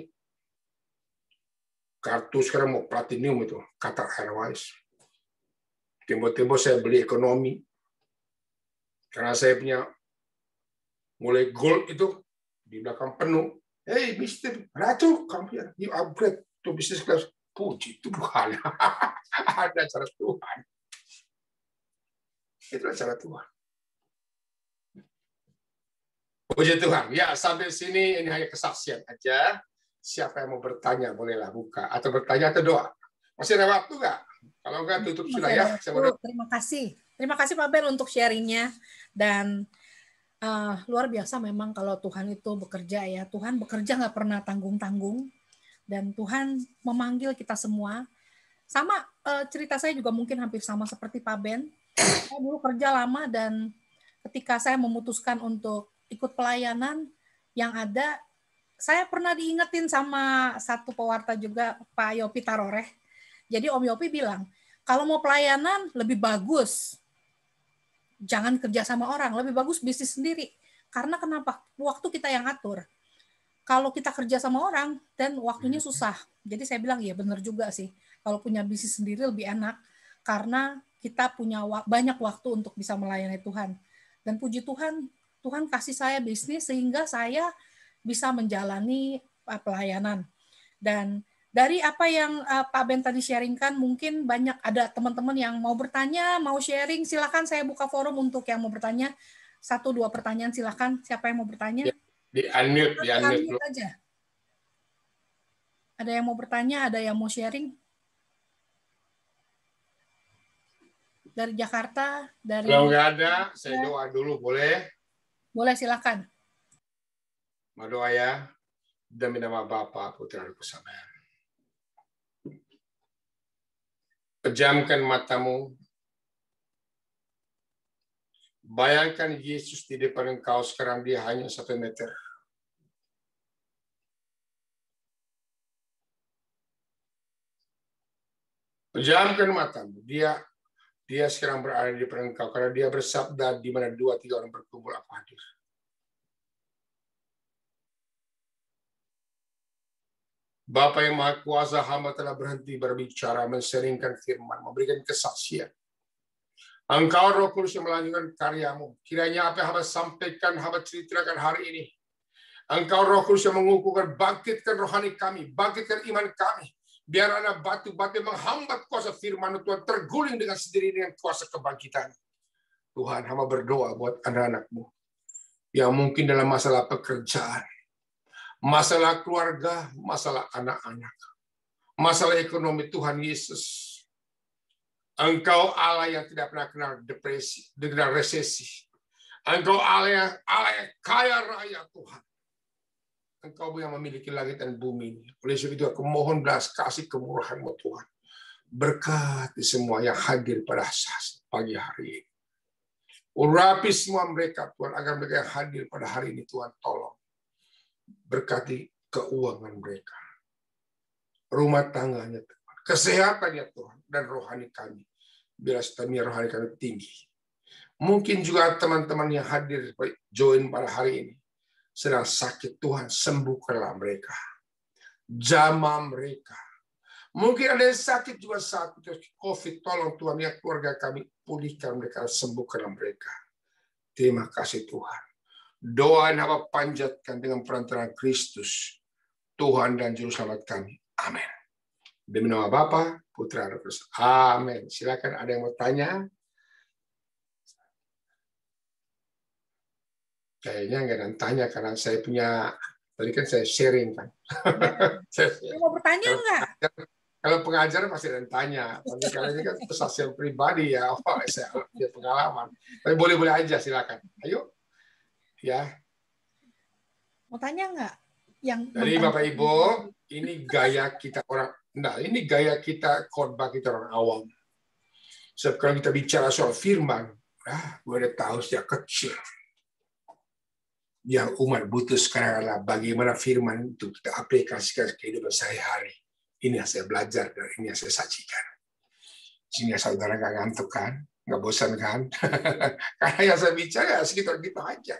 kartu sekarang mau platinum itu Qatar Airways. Tiba-tiba saya beli ekonomi. Karena saya punya mulai gold itu di belakang penuh. Hey, Mister Ratu, come here. You upgrade to business class. Puji Tuhan. Ada cara Tuhan. Itulah cara Tuhan. Puji Tuhan. Ya, sampai sini ini hanya kesaksian aja. Siapa yang mau bertanya, bolehlah buka. Atau bertanya atau doa. Masih ada waktu nggak? Kalau nggak, tutup sudah ya. Terima kasih. Terima kasih Pak Ben untuk sharingnya. Dan luar biasa memang kalau Tuhan itu bekerja ya. Tuhan bekerja nggak pernah tanggung-tanggung. Dan Tuhan memanggil kita semua. Sama cerita saya juga mungkin hampir sama seperti Pak Ben. Saya dulu kerja lama dan ketika saya memutuskan untuk ikut pelayanan yang ada, saya pernah diingetin sama satu pewarta juga, Pak Yopi Taroreh. Jadi Om Yopi bilang, kalau mau pelayanan lebih bagus jangan kerja sama orang, lebih bagus bisnis sendiri. Karena kenapa? Waktu kita yang atur. Kalau kita kerja sama orang, dan waktunya susah. Jadi saya bilang, ya benar juga sih. Kalau punya bisnis sendiri lebih enak. Karena kita punya banyak waktu untuk bisa melayani Tuhan. Dan puji Tuhan, Tuhan kasih saya bisnis sehingga saya bisa menjalani pelayanan. Dan dari apa yang Pak Ben tadi sharingkan, mungkin banyak ada teman-teman yang mau bertanya, mau sharing, silakan saya buka forum untuk yang mau bertanya. 1-2 pertanyaan silakan. Siapa yang mau bertanya? Di unmute aja. Ada yang mau bertanya, ada yang mau sharing? Dari Jakarta, dari. Kalau nggak ada, saya doa dulu, boleh? Boleh, silakan. Mau doa ya? Demi nama Bapa, Putra, dan Roh Kudus. Pejamkan matamu. Bayangkan Yesus di depan engkau sekarang, dia hanya 1 meter. Pejamkan matamu. Dia Dia sekarang berada di depan engkau, karena dia bersabda, di mana 2-3 orang berkumpul, aku hadir. Bapa yang Maha Kuasa, hamba telah berhenti berbicara, menseringkan firman, memberikan kesaksian. Engkau Roh Kudus yang melanjutkan karyamu. Kiranya apa yang hamba sampaikan, hamba ceritakan hari ini. Engkau Roh Kudus yang mengukuhkan, bangkitkan rohani kami, bangkitkan iman kami. Biar anak batu-batu menghambat kuasa firman Tuhan terguling dengan sendiri dengan kuasa kebangkitan. Tuhan, hamba berdoa buat anak-anak-mu yang mungkin dalam masalah pekerjaan, masalah keluarga, masalah anak-anak, masalah ekonomi. Tuhan Yesus, Engkau Allah yang tidak pernah kenal depresi, kenal resesi. Engkau Allah yang kaya raya, Tuhan. Engkau yang memiliki langit dan bumi ini. Oleh sebab itu aku mohon belas kasih kemurahan-Mu Tuhan. Berkati semua yang hadir pada saat pagi hari ini. Urapi semua mereka Tuhan, agar mereka yang hadir pada hari ini Tuhan tolong. Berkati keuangan mereka. Rumah tangganya Tuhan. Kesehatannya Tuhan. Dan rohani kami. Biar stamina rohani kami tinggi. Mungkin juga teman-teman yang hadir join pada hari ini sedang sakit, Tuhan sembuhkanlah mereka, jamah mereka. Mungkin ada yang sakit juga saat COVID, tolong Tuhan ya keluarga kami pulihkan mereka, sembuhkanlah mereka. Terima kasih Tuhan. Doa yang hamba panjatkan dengan perantaraan Kristus, Tuhan dan Juru Selamat kami. Amin. Demi nama Bapa, Putra, dan Roh Kudus. Amin. Silakan ada yang mau tanya? Kayaknya nggak ada yang tanya karena saya punya, tadi kan saya sharing kan. Ya. Mau bertanya nggak? Kalau pengajar pasti ada yang tanya. Tapi kalau ini kan kesaksian pribadi ya, saya punya pengalaman. Tapi boleh-boleh aja, silakan. Ayo. Ya. Mau tanya nggak? Jadi Bapak Ibu, ini gaya kita orang, ini gaya kita khotbah kita orang awam. Sebab kalau kita bicara soal firman, gue udah tahu sejak kecil. Yang umat butuh sekarang adalah bagaimana firman itu kita aplikasikan ke kehidupan sehari-hari. Ini yang saya belajar dan ini yang saya sajikan. Sehingga saudara nggak ngantuk kan? Nggak bosan kan? Karena yang saya bicara ya sekitar gitu aja.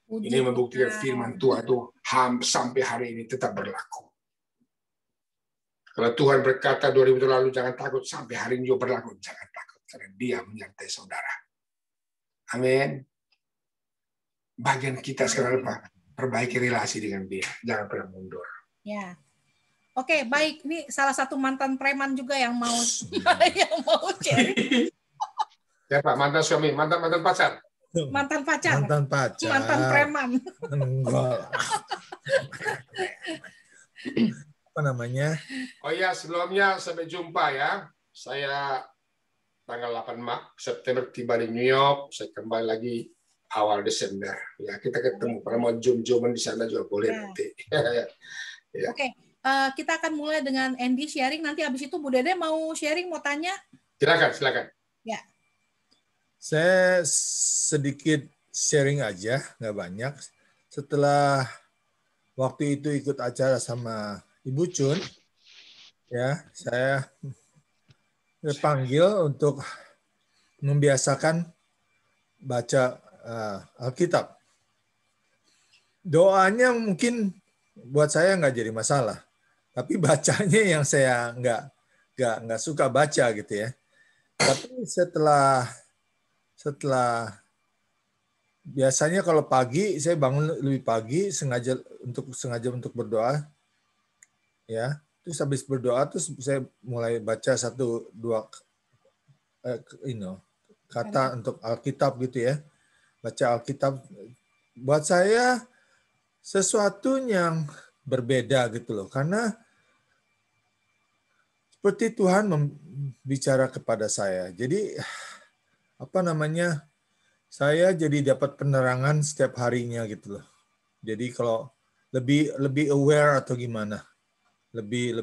Ini membuktikan firman Tuhan itu sampai hari ini tetap berlaku. Kalau Tuhan berkata 2000 tahun lalu jangan takut, sampai hari ini juga berlaku. Jangan takut, karena Dia menyertai saudara. Amin. Bagian kita sekarang apa? Perbaiki relasi dengan Dia. Jangan pernah mundur. Ya. Oke, baik. Ini salah satu mantan preman juga yang mau sharing. Siapa? Mantan suami, mantan pacar. Mantan pacar. Mantan pacar. Mantan preman. Enggak. Apa namanya? Oh iya, sebelumnya sampai jumpa ya. Saya tanggal 8 September tiba di New York. Saya kembali lagi awal Desember. Ya, kita ketemu. Kalau mau zoom-zooman di sana juga boleh nanti. Ya. Oke, kita akan mulai dengan Andy sharing. Nanti habis itu Bu Dede mau sharing, mau tanya? Silakan. Ya. Saya sedikit sharing aja, nggak banyak. Setelah waktu itu ikut acara sama Ibu Chun, ya saya dipanggil untuk membiasakan baca Alkitab. Doanya mungkin buat saya nggak jadi masalah, tapi bacanya yang saya nggak suka baca gitu ya. Tapi setelah biasanya kalau pagi saya bangun lebih pagi sengaja untuk berdoa, ya. Terus habis berdoa terus saya mulai baca 1-2 kata untuk Alkitab gitu ya. Baca Alkitab buat saya sesuatu yang berbeda gitu loh. Karena seperti Tuhan bicara kepada saya. Jadi saya jadi dapat penerangan setiap harinya gitu loh. Jadi kalau lebih aware atau gimana? Lebih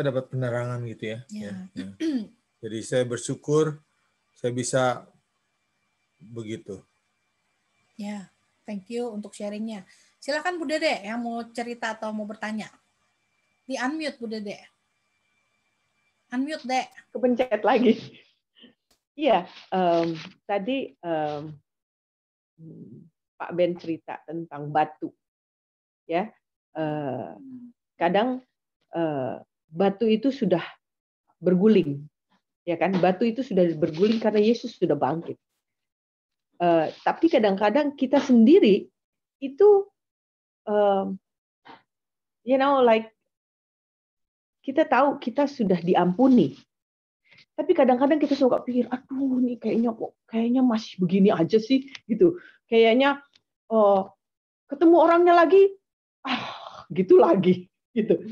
dapat penerangan gitu ya. Ya. Jadi saya bersyukur saya bisa begitu. Ya, thank you untuk sharingnya. Silakan Bu Dede yang mau cerita atau mau bertanya. Di unmute Bu Dede. Unmute, Dek. Kepencet lagi. Iya, tadi Pak Ben cerita tentang batu, ya. Kadang batu itu sudah berguling, ya kan? Batu itu sudah berguling karena Yesus sudah bangkit. Tapi kadang-kadang kita sendiri itu, kita tahu kita sudah diampuni. Tapi kadang-kadang kita suka pikir, aduh, nih kayaknya masih begini aja sih, gitu. Kayaknya ketemu orangnya lagi, gitu lagi, gitu.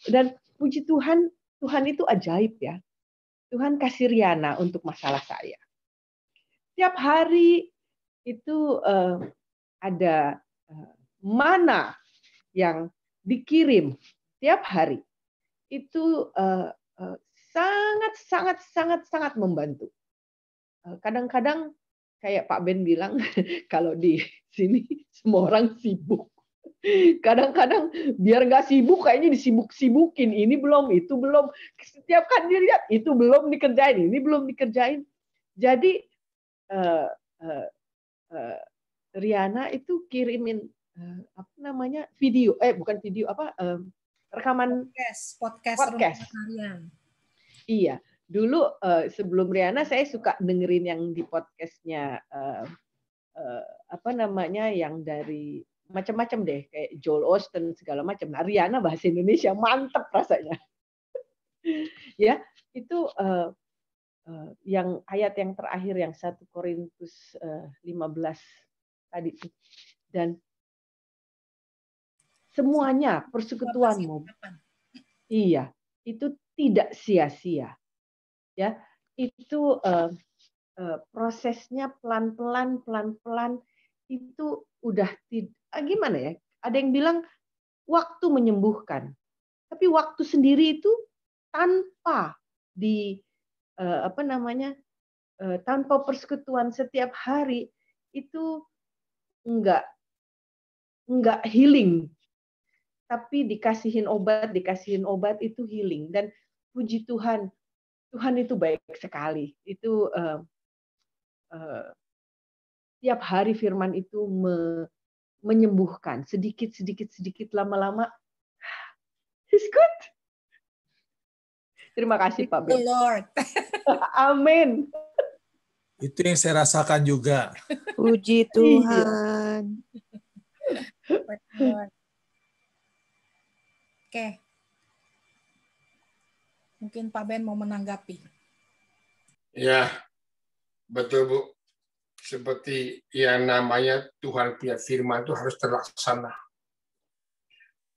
Dan puji Tuhan, Tuhan itu ajaib ya. Tuhan kasih Riana untuk masalah saya. Tiap hari itu ada mana yang dikirim tiap hari. Itu sangat membantu. Kadang-kadang kayak Pak Ben bilang, kalau di sini semua orang sibuk. Kadang-kadang biar nggak sibuk, kayaknya disibuk-sibukin. Ini belum, itu belum. Setiap kan dilihat, itu belum dikerjain, ini belum dikerjain. Jadi Riana itu kirimin video, bukan video, rekaman podcast. Iya, dulu sebelum Riana saya suka dengerin yang di podcastnya yang dari macam-macam deh, kayak Joel Osteen segala macam. Nah, Riana bahasa Indonesia mantep rasanya. Ya, itu yang ayat yang terakhir yang 1 Korintus 15 tadi. Dan semuanya persekutuanmu. Iya, itu tidak sia-sia. Ya, itu prosesnya pelan-pelan itu udah gimana ya? Ada yang bilang waktu menyembuhkan. Tapi waktu sendiri itu tanpa tanpa persekutuan setiap hari itu enggak healing. Tapi dikasihin obat itu healing. Dan puji Tuhan, Tuhan itu baik sekali. Itu tiap hari firman itu menyembuhkan sedikit lama-lama. It's good. Terima kasih Pak Ben. Lord. Amin. Itu yang saya rasakan juga. Puji Tuhan. Oke. Mungkin Pak Ben mau menanggapi. Ya, betul Bu. Seperti yang namanya Tuhan punya firman itu harus terlaksana.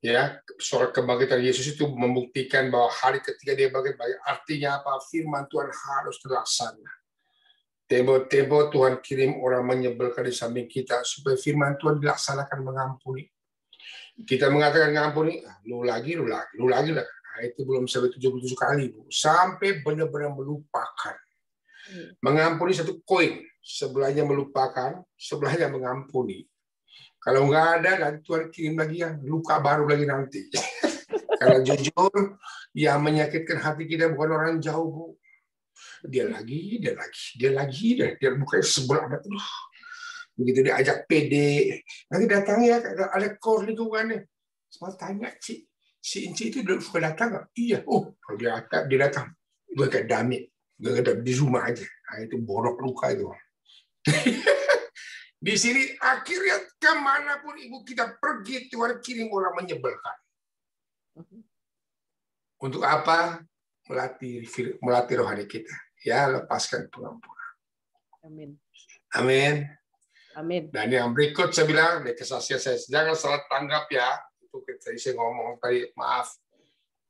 Ya, soal kebangkitan Yesus itu membuktikan bahwa hari ketiga dia bangkit. Artinya apa? Firman Tuhan harus terlaksana. Tempo-tempo Tuhan kirim orang menyebelkan di samping kita supaya firman Tuhan dilaksanakan mengampuni. Kita mengatakan mengampuni, lu lagi. Nah, itu belum sampai 77 kali, Bu. Sampai benar-benar melupakan. Mengampuni satu koin, sebelahnya melupakan, sebelahnya mengampuni. Kalau nggak ada, nanti Tuhan kirim lagi yang luka baru lagi nanti. Karena jujur, yang menyakitkan hati kita bukan orang jauh, Bu. Dia lagi, dia bukannya sebelah amat. Begitu diajak PD, nanti datang ya, ada kor lingkungannya. Semua tanya, si Inci itu suka datang nggak? Iya, kalau dia datang. Gue kayak damit, gue di rumah aja. Nah, itu borok luka itu. Di sini akhirnya kemanapun ibu kita pergi, Tuhan kirim orang menyebalkan. Untuk apa? Melatih rohani kita. Ya, lepaskan pengampunan. Amin. Dan yang berikut saya bilang, dari kesaksian saya, jangan salah tanggap ya. Itu tadi saya ngomong tadi, maaf.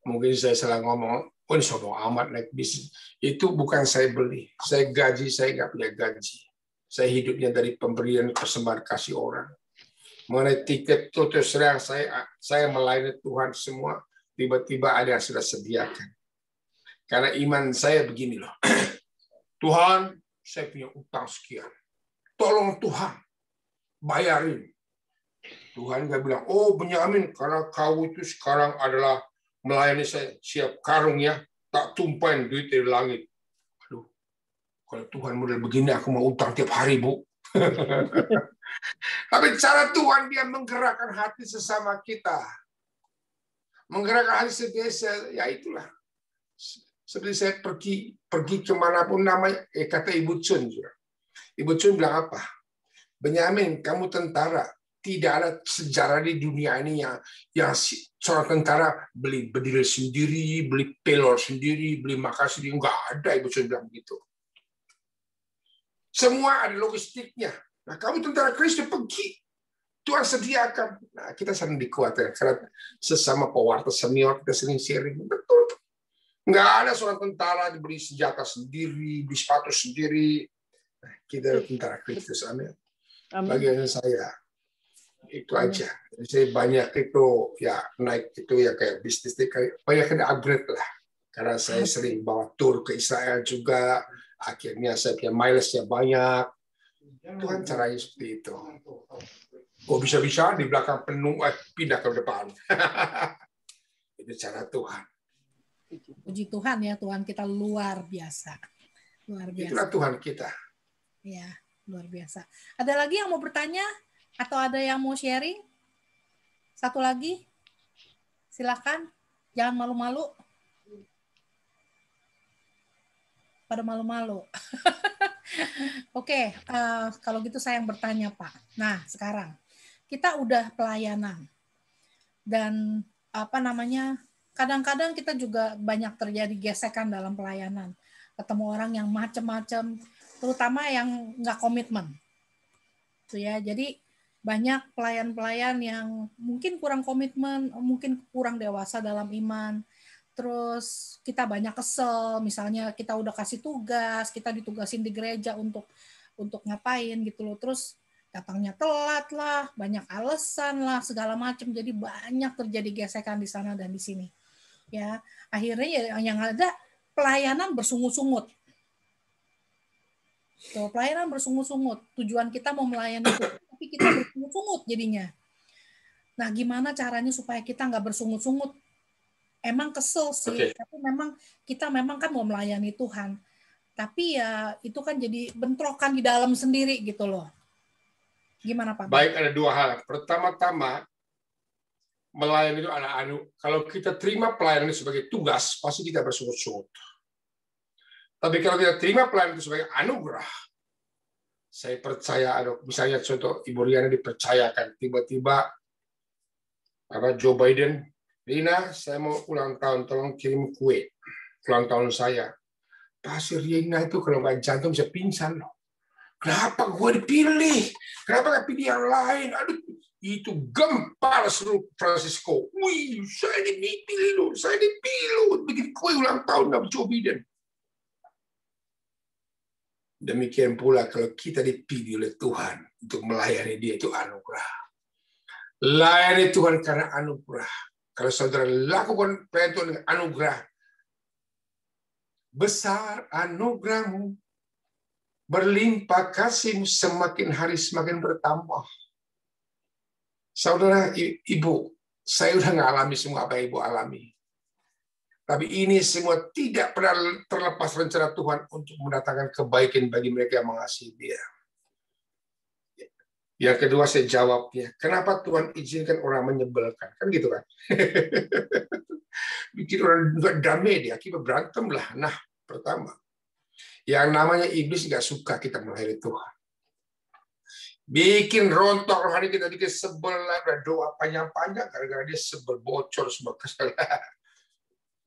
Mungkin saya salah ngomong. Ini sombong amat naik bisnis. Itu bukan saya beli. Saya gaji, saya nggak punya gaji. Saya hidupnya dari pemberian persembahan kasih orang. Mengenai tiket itu terus terang saya melayani Tuhan semua. Tiba-tiba ada yang sudah sediakan. Karena iman saya begini loh. Tuhan, saya punya utang sekian. Tolong Tuhan, bayarin. Tuhan nggak bilang, oh Benyamin, karena kau itu sekarang adalah melayani saya, siap karungnya, tak tumpahin duit dari langit. Aduh, Kalau Tuhan model begini, aku mau utang tiap hari, Bu. Tapi cara Tuhan, dia menggerakkan hati sesama kita. Menggerakkan hati sedesa, ya itulah. Seperti saya pergi kemanapun namanya, kata Ibu Chun juga. Ibu Chun bilang apa? Benyamin, kamu tentara. Tidak ada sejarah di dunia ini yang seorang tentara beli bedil sendiri, beli pelor sendiri, beli makan sendiri. Enggak ada, Ibu Chun bilang begitu. Semua ada logistiknya. Nah, kamu tentara Kristus pergi. Tuhan sediakan. Nah, kita sering dikuatkan. Karena sesama pewarta senior, kita sering sharing. Betul. Nggak ada seorang tentara diberi senjata sendiri, beli sepatu sendiri. Nah, kita tentara Kristus. Amin. Bagian saya, itu aja. Jadi saya banyak itu, ya naik itu ya kayak bisnis, kayak banyak kena upgrade lah. Karena saya sering bawa tur ke Israel juga. Akhirnya saya punya miles-nya banyak. Tuhan caranya seperti itu. Kok bisa-bisa di belakang penuh, pindah ke depan. Itu cara Tuhan. Puji Tuhan ya, Tuhan kita luar biasa. Luar biasa. Itulah Tuhan kita. Ya, luar biasa. Ada lagi yang mau bertanya? Atau ada yang mau sharing? Satu lagi? Silakan. Jangan malu-malu. Pada malu-malu. Oke, kalau gitu saya yang bertanya, Pak. Nah, sekarang kita udah pelayanan. Dan kadang-kadang kita juga banyak terjadi gesekan dalam pelayanan. Ketemu orang yang macam-macam, terutama yang nggak komitmen. Itu ya. Jadi banyak pelayan-pelayan yang mungkin kurang komitmen, mungkin kurang dewasa dalam iman. Terus kita banyak kesel, misalnya kita udah kasih tugas, kita ditugasin di gereja untuk ngapain gitu loh. Terus datangnya telat lah, banyak alasan lah, segala macam. Jadi banyak terjadi gesekan di sana dan di sini. Ya, akhirnya ya yang ada pelayanan bersungut-sungut. Tuh, pelayanan bersungut-sungut. Tujuan kita mau melayani Tuhan, tapi kita bersungut-sungut jadinya. Nah, gimana caranya supaya kita nggak bersungut-sungut? Emang kesel sih, tapi kita memang kan mau melayani Tuhan. Tapi ya itu kan jadi bentrokan di dalam sendiri gitu loh. Gimana Pak? Baik, ada dua hal. Pertama-tama, melayani itu kalau kita terima pelayanan itu sebagai tugas, pasti kita bersungut-sungut. Tapi kalau kita terima pelayanan itu sebagai anugerah, saya percaya, misalnya contoh Ibu Riana dipercayakan, tiba-tiba Joe Biden, Rina, saya mau ulang tahun, tolong kirim kue. Ulang tahun saya. Pasti Rina itu kalau nggak jantung bisa pingsan loh. Kenapa gue dipilih? Kenapa nggak pilih yang lain? Aduh, itu gempar seluruh Francisco. Wih, saya dipilih loh. Saya dipilih bikin kue ulang tahun sama Joe Biden. Demikian pula kalau kita dipilih oleh Tuhan untuk melayani Dia, itu anugerah. Layani Tuhan karena anugerah. Kalau saudara lakukan pelayanan Tuhan dengan anugerah, besar anugerahmu, berlimpah kasihmu, semakin hari semakin bertambah. Saudara, ibu, saya udah ngalami semua apa yang ibu alami. Tapi ini semua tidak pernah terlepas rencana Tuhan untuk mendatangkan kebaikan bagi mereka yang mengasihi Dia. Yang kedua saya jawabnya, kenapa Tuhan izinkan orang menyebalkan? Kan gitu kan. Bikin orang juga damai dia, kita berantem lah. Nah, pertama, yang namanya iblis nggak suka kita melayani Tuhan. Bikin rontok rohani kita, bikin sebel, doa panjang-panjang, gara-gara dia sebel, bocor semua kesalahan.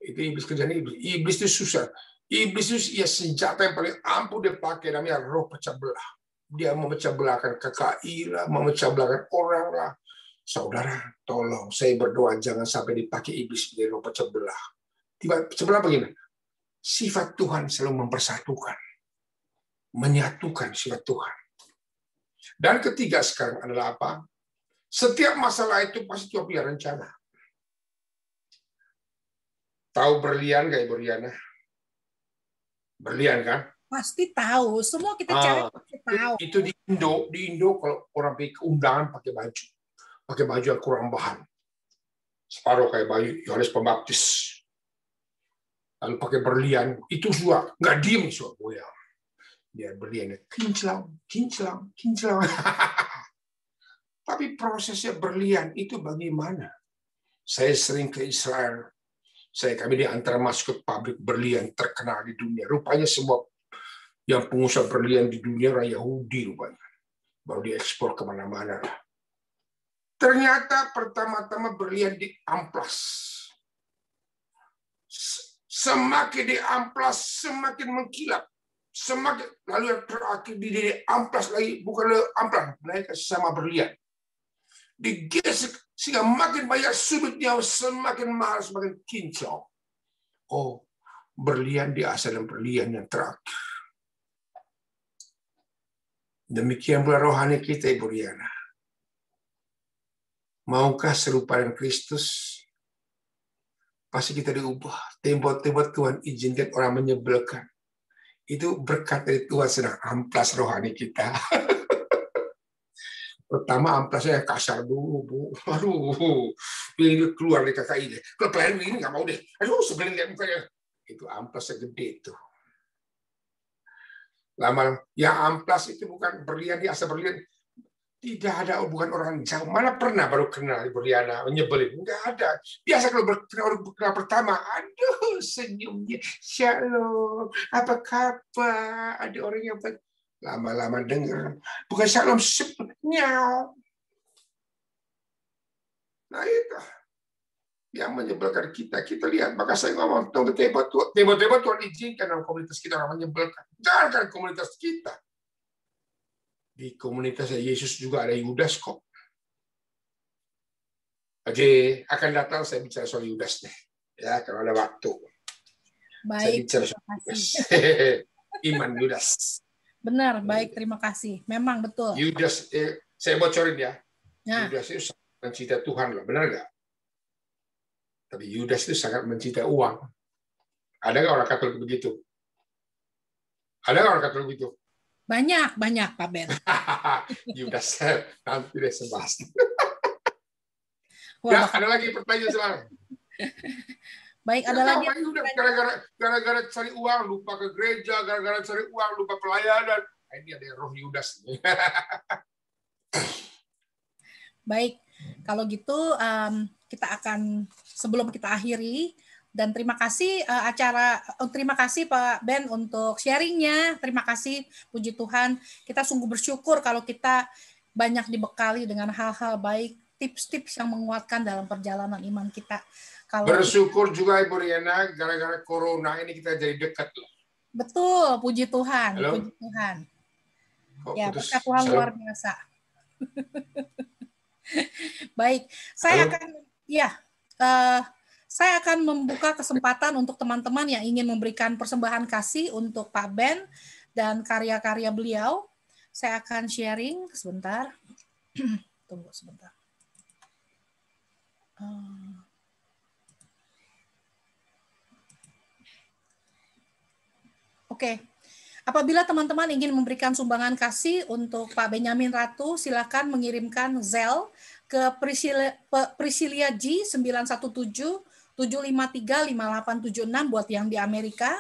Itu iblis, kerjaan iblis. Iblis itu susah. Iblis itu ya senjata yang paling ampuh dia pakai, namanya roh pecah belah. Dia memecah belahkan KKI lah, memecah belahkan orang lah. Saudara, tolong saya berdoa jangan sampai dipakai iblis menjadi roh pecah belah. Pecah belah begini. Sifat Tuhan selalu mempersatukan, menyatukan sifat Tuhan. Dan ketiga sekarang adalah apa? Setiap masalah itu pasti Tuhan punya rencana. Tahu berlian nggak Ibu Riana? Berlian kan? Pasti tahu, semua kita cari pasti tahu. Itu di Indo kalau orang pergi ke undangan pakai baju yang kurang bahan, separuh kayak baju Yohanes Pembaptis, lalu pakai berlian, itu juga nggak diem suatu goyang. biar berliannya kinclang, kinclang, kinclang. Tapi prosesnya berlian itu bagaimana? Saya sering ke Israel. Kami diantar masuk ke pabrik berlian terkenal di dunia. Rupanya semua yang pengusaha berlian di dunia orang Yahudi rupanya. Baru diekspor kemana-mana. Ternyata pertama-tama berlian diamplas. Semakin diamplas, semakin mengkilap. Semakin lalu yang terakhir diamplas lagi, bukan amplas, naik sama berlian. Digesek sehingga makin banyak sudutnya, semakin mahal, semakin kinclong. Oh, berlian di asal berlian yang terakhir. Demikian pula rohani kita, Ibu Riana. Maukah serupa dengan Kristus? Pasti kita diubah. Tembok-tembok Tuhan izinkan orang menyebalkan. Itu berkat dari Tuhan sedang amplas rohani kita. Pertama amplasnya kasar dulu, Bu. Aduh, ini keluar dari kakak ini. Kalau pelayan ini nggak mau deh. Aduh, sebelum lihat mukanya. Itu amplasnya gede tuh. Lama yang amplas itu bukan berlian di asal berlian. Tidak ada hubungan orang jauh. Mana pernah baru kenal Ibu Riana menyebelin? Enggak ada. Biasa kalau berkenal pertama, aduh senyumnya, shalom, apa kabar? Ada orang yang lama-lama dengar, bukan shalom sebenarnya. Nah itu yang menyebelkan kita. Kita lihat, maka saya ngomong, tembok Tuhan izinkan dalam komunitas kita orang menyebelkan. Jangan komunitas kita. Di komunitas Yesus juga ada Yudas kok. Oke, akan datang saya bicara soal Yudas nih. Ya, kalau ada waktu. Baik, saya bicara soal Yudas. Iman Yudas. Benar, baik, terima kasih. Memang betul. Yudas, saya bocorin ya. Nah. Yudas itu sangat mencintai Tuhan loh, benar nggak? Tapi Yudas itu sangat mencintai uang. Ada nggak orang Katolik begitu? Ada nggak orang Katolik begitu? Banyak, Pak Ben. Yudas, nanti deh sebahas. Ya, ada lagi pertanyaan sekarang. Baik, ada lagi. Gara-gara cari uang, lupa ke gereja, gara-gara cari uang, lupa pelayanan. Ini ada roh Yudas. Baik, kalau gitu kita akan, sebelum kita akhiri, dan terima kasih terima kasih Pak Ben untuk sharingnya. Terima kasih, puji Tuhan. Kita sungguh bersyukur kalau kita banyak dibekali dengan hal-hal baik, tips-tips yang menguatkan dalam perjalanan iman kita. Bersyukur juga Ibu Riana, gara-gara corona ini kita jadi dekat loh. Betul, puji Tuhan. Halo? Puji Tuhan. Ya, putus, berkat Tuhan luar biasa. Baik, saya akan membuka kesempatan untuk teman-teman yang ingin memberikan persembahan kasih untuk Pak Ben dan karya-karya beliau. Saya akan sharing sebentar. Tunggu sebentar. Oke. Apabila teman-teman ingin memberikan sumbangan kasih untuk Pak Benyamin Ratu, silakan mengirimkan Zelle ke Priscilia G 917-753-5876 buat yang di Amerika,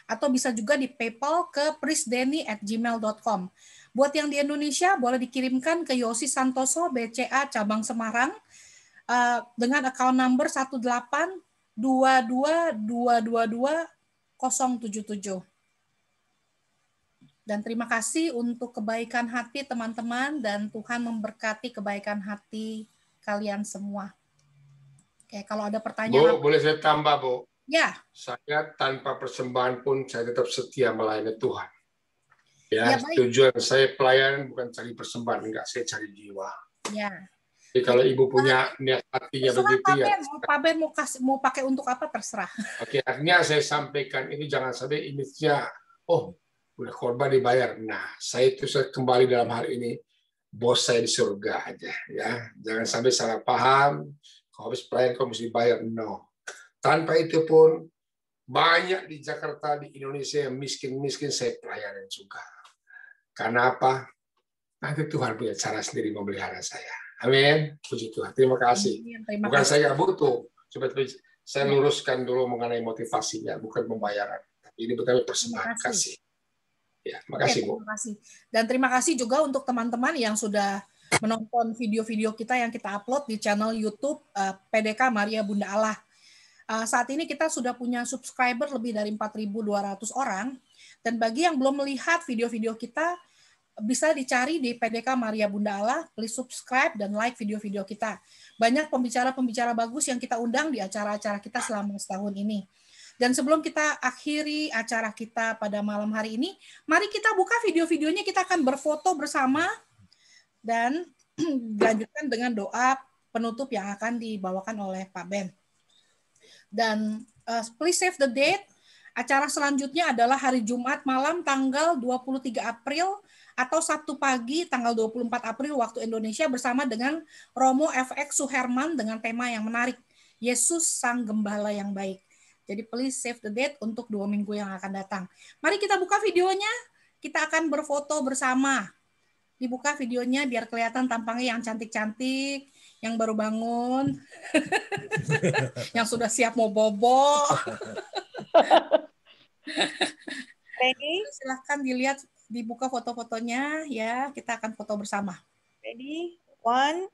atau bisa juga di PayPal ke prisdeni@gmail.com. Buat yang di Indonesia boleh dikirimkan ke Yosi Santoso BCA cabang Semarang dengan account number 18222220077. Dan terima kasih untuk kebaikan hati teman-teman, dan Tuhan memberkati kebaikan hati kalian semua. Oke, kalau ada pertanyaan. Bu, boleh saya tambah, Bu? Ya. Saya tanpa persembahan pun saya tetap setia melayani Tuhan. Ya, tujuan saya pelayanan bukan cari persembahan, enggak, saya cari jiwa. Ya. Jadi kalau Ibu punya niat hatinya begitu ya. Pak Ben mau pakai untuk apa terserah. Oke, artinya saya sampaikan ini jangan sampai image-nya, oh, udah korban dibayar. Nah, saya kembali dalam hal ini, bos saya di surga aja, ya. Jangan sampai salah paham. Kalau habis pelayan, kau mesti bayar. No. Tanpa itu pun banyak di Jakarta, di Indonesia yang miskin-miskin saya pelayanan juga. Karena apa? Nanti Tuhan punya cara sendiri memelihara saya. Amin. Puji Tuhan. Terima kasih. Bukan saya butuh. Coba saya luruskan dulu mengenai motivasinya, bukan pembayaran. Tapi ini betul persembahan kasih. Ya, Oke, makasih Bu. terima kasih. Dan terima kasih juga untuk teman-teman yang sudah menonton video-video kita yang kita upload di channel YouTube PDK Maria Bunda Allah. Saat ini kita sudah punya subscriber lebih dari 4.200 orang. Dan bagi yang belum melihat video-video kita, bisa dicari di PDK Maria Bunda Allah. Please subscribe dan like video-video kita. Banyak pembicara-pembicara bagus yang kita undang di acara-acara kita selama setahun ini. Dan sebelum kita akhiri acara kita pada malam hari ini, mari kita buka video-videonya, kita akan berfoto bersama dan dilanjutkan dengan doa penutup yang akan dibawakan oleh Pak Ben. Dan please save the date. Acara selanjutnya adalah hari Jumat malam tanggal 23 April atau Sabtu pagi tanggal 24 April waktu Indonesia bersama dengan Romo FX Suherman dengan tema yang menarik, Yesus Sang Gembala yang Baik. Jadi please save the date untuk 2 minggu yang akan datang. Mari kita buka videonya, kita akan berfoto bersama. Dibuka videonya biar kelihatan tampangnya yang cantik-cantik, yang baru bangun, yang sudah siap mau bobo. Ready? Silahkan dilihat, dibuka foto-fotonya ya, kita akan foto bersama. Ready? 1,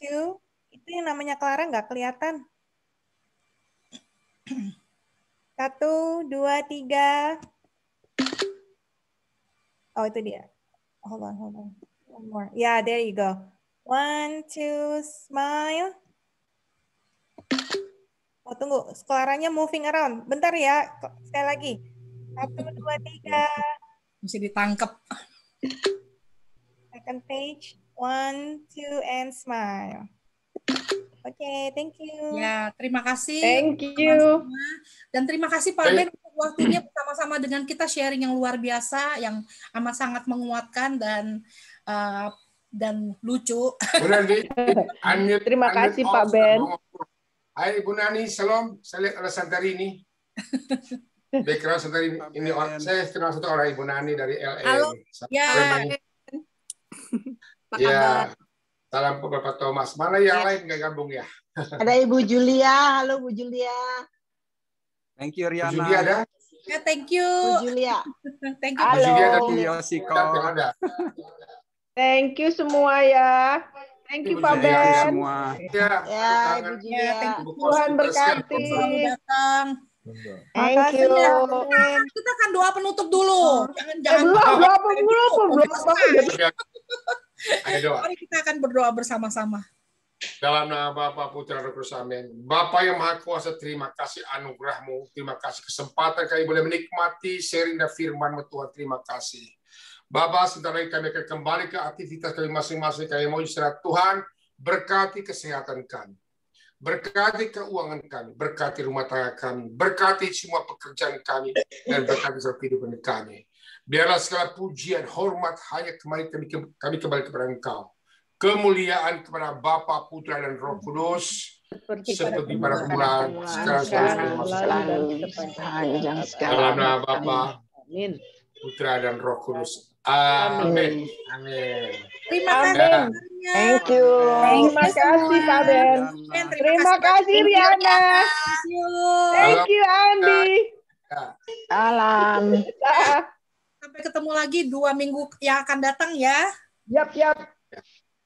2. Itu yang namanya Clara nggak kelihatan. 1, 2, 3. Oh, itu dia. Hold on. One more. Yeah, there you go. 1, 2, smile. Oh, tunggu. Claranya moving around. Bentar ya. Sekali lagi. 1, 2, 3. Mesti ditangkap. Second page. 1, 2, and smile. Oke, thank you. Ya, terima kasih. Thank you. Teman-teman. Dan terima kasih Pak Ben untuk waktunya bersama-sama dengan kita sharing yang luar biasa, yang amat sangat menguatkan dan lucu. Bu Nani, Terima kasih, Pak Ben. Hai Bu Nani, salam. Saya lihat ada Santarini. Background Santarini. Ini saya kenal satu orang, Ibu Nani dari LA. Halo. Ya. Ya. Salam ke Bapak Thomas. Mana yang lain nggak gabung ya? Ada Ibu Julia. Halo Bu Julia. Thank you Bu Riana. Julia ada? Ya, thank you. Bu Julia. Thank you. Bu Julia ada Halo. di Yosiko. yang ada. Thank you semua ya. Thank you Ibu Pak Julia Thank you Ben. semua. Ya, Ya, tangan. Ibu Ya, Julia. thank you. Tuhan berkati. Selalu datang. Thank you. Kita akan doa penutup dulu. Jangan Belum. Ayo doa. Mari kita akan berdoa bersama-sama. Dalam nama Bapa, Putra, Roh Kudus, amin. Bapa yang Maha Kuasa, terima kasih anugerah-Mu, terima kasih kesempatan kami boleh menikmati sharing dan firman-Mu, Tuhan, terima kasih. Bapa, sebentar lagi kami akan kembali ke aktivitas kami masing-masing, kami mau istirahat. Tuhan, berkati kesehatan kami, berkati keuangan kami, berkati rumah tangga kami, berkati semua pekerjaan kami, dan berkati seluruh kehidupan kami. Biarlah segala pujian, hormat hanya kembali kami kembali kepada Engkau. Kemuliaan kepada Bapa, Putra, dan Roh Kudus, seperti pada bulan, sekarang Selalu sepanjang dalam nama segala. Bapa, Amin. Putra, dan Roh Kudus. Amin. Amin. Terima Amin. kasih. Thank you. Terima kasih Pak Ben. Terima kasih Riana. Thank you. Thank you Andi. Salam. Sampai ketemu lagi 2 minggu yang akan datang ya. Yap.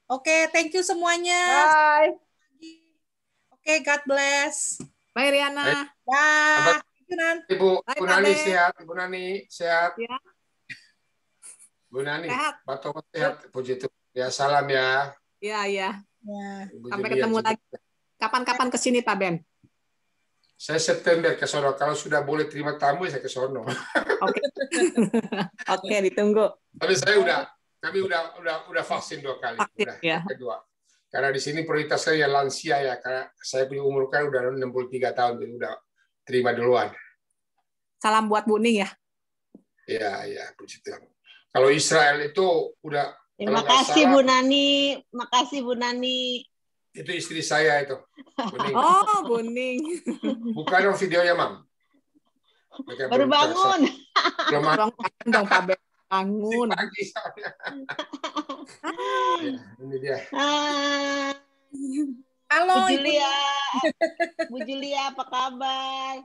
Oke, thank you semuanya. Bye. Oke, God bless. Bye Riana. Bye. Thank you, Nan. Ibu Hai, Nani Pak. sehat, Ibu Nani sehat. Ya. Bu Nani, Sehat. Pak Thomas sehat. Puji Tuhan. Ya, salam ya. Iya. Ya. Ibu Sampai Julia ketemu juga. lagi. Kapan-kapan ke sini Pak Ben? Saya September ke sono. Kalau sudah boleh terima tamu, saya ke sono. Oke. Oke, ditunggu. Tapi kami udah vaksin 2 kali. Vaksin, Udah, ya. kedua. Karena di sini prioritas saya lansia ya. Karena saya punya umur kan udah 63 tahun, jadi udah terima duluan. Salam buat Bu Ning ya. Iya, puji Tuhan. Kalau Israel itu udah. Terima kalau nggak kasih salah, Bu Nani. Makasih Bu Nani. Itu istri saya itu. Bening. Oh, Bu Ning. Bukan dong videonya, Mam. Mereka Baru belum bangun. Belum Bangun dong Pak Ben. Bangun. pagi soalnya. Ya, ini dia. Ah, Halo, Bu Ibu. Julia. Bu Julia apa kabar?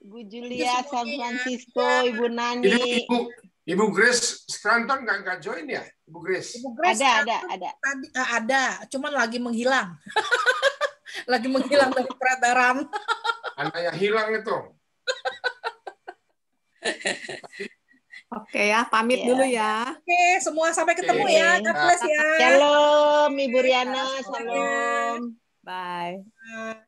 Ibu Julia, San semuanya. Francisco, Ibu Nani. Ibu Grace Scranton nggak join ya, Ibu Grace? Ibu Grace Ada. tadi ada, cuman lagi menghilang. Lagi menghilang dari peredaran. Anaknya hilang itu. Oke ya, pamit dulu ya. Oke, semua sampai ketemu ya. God bless ya. Shalom, Ibu Riana. Shalom. Bye. Bye.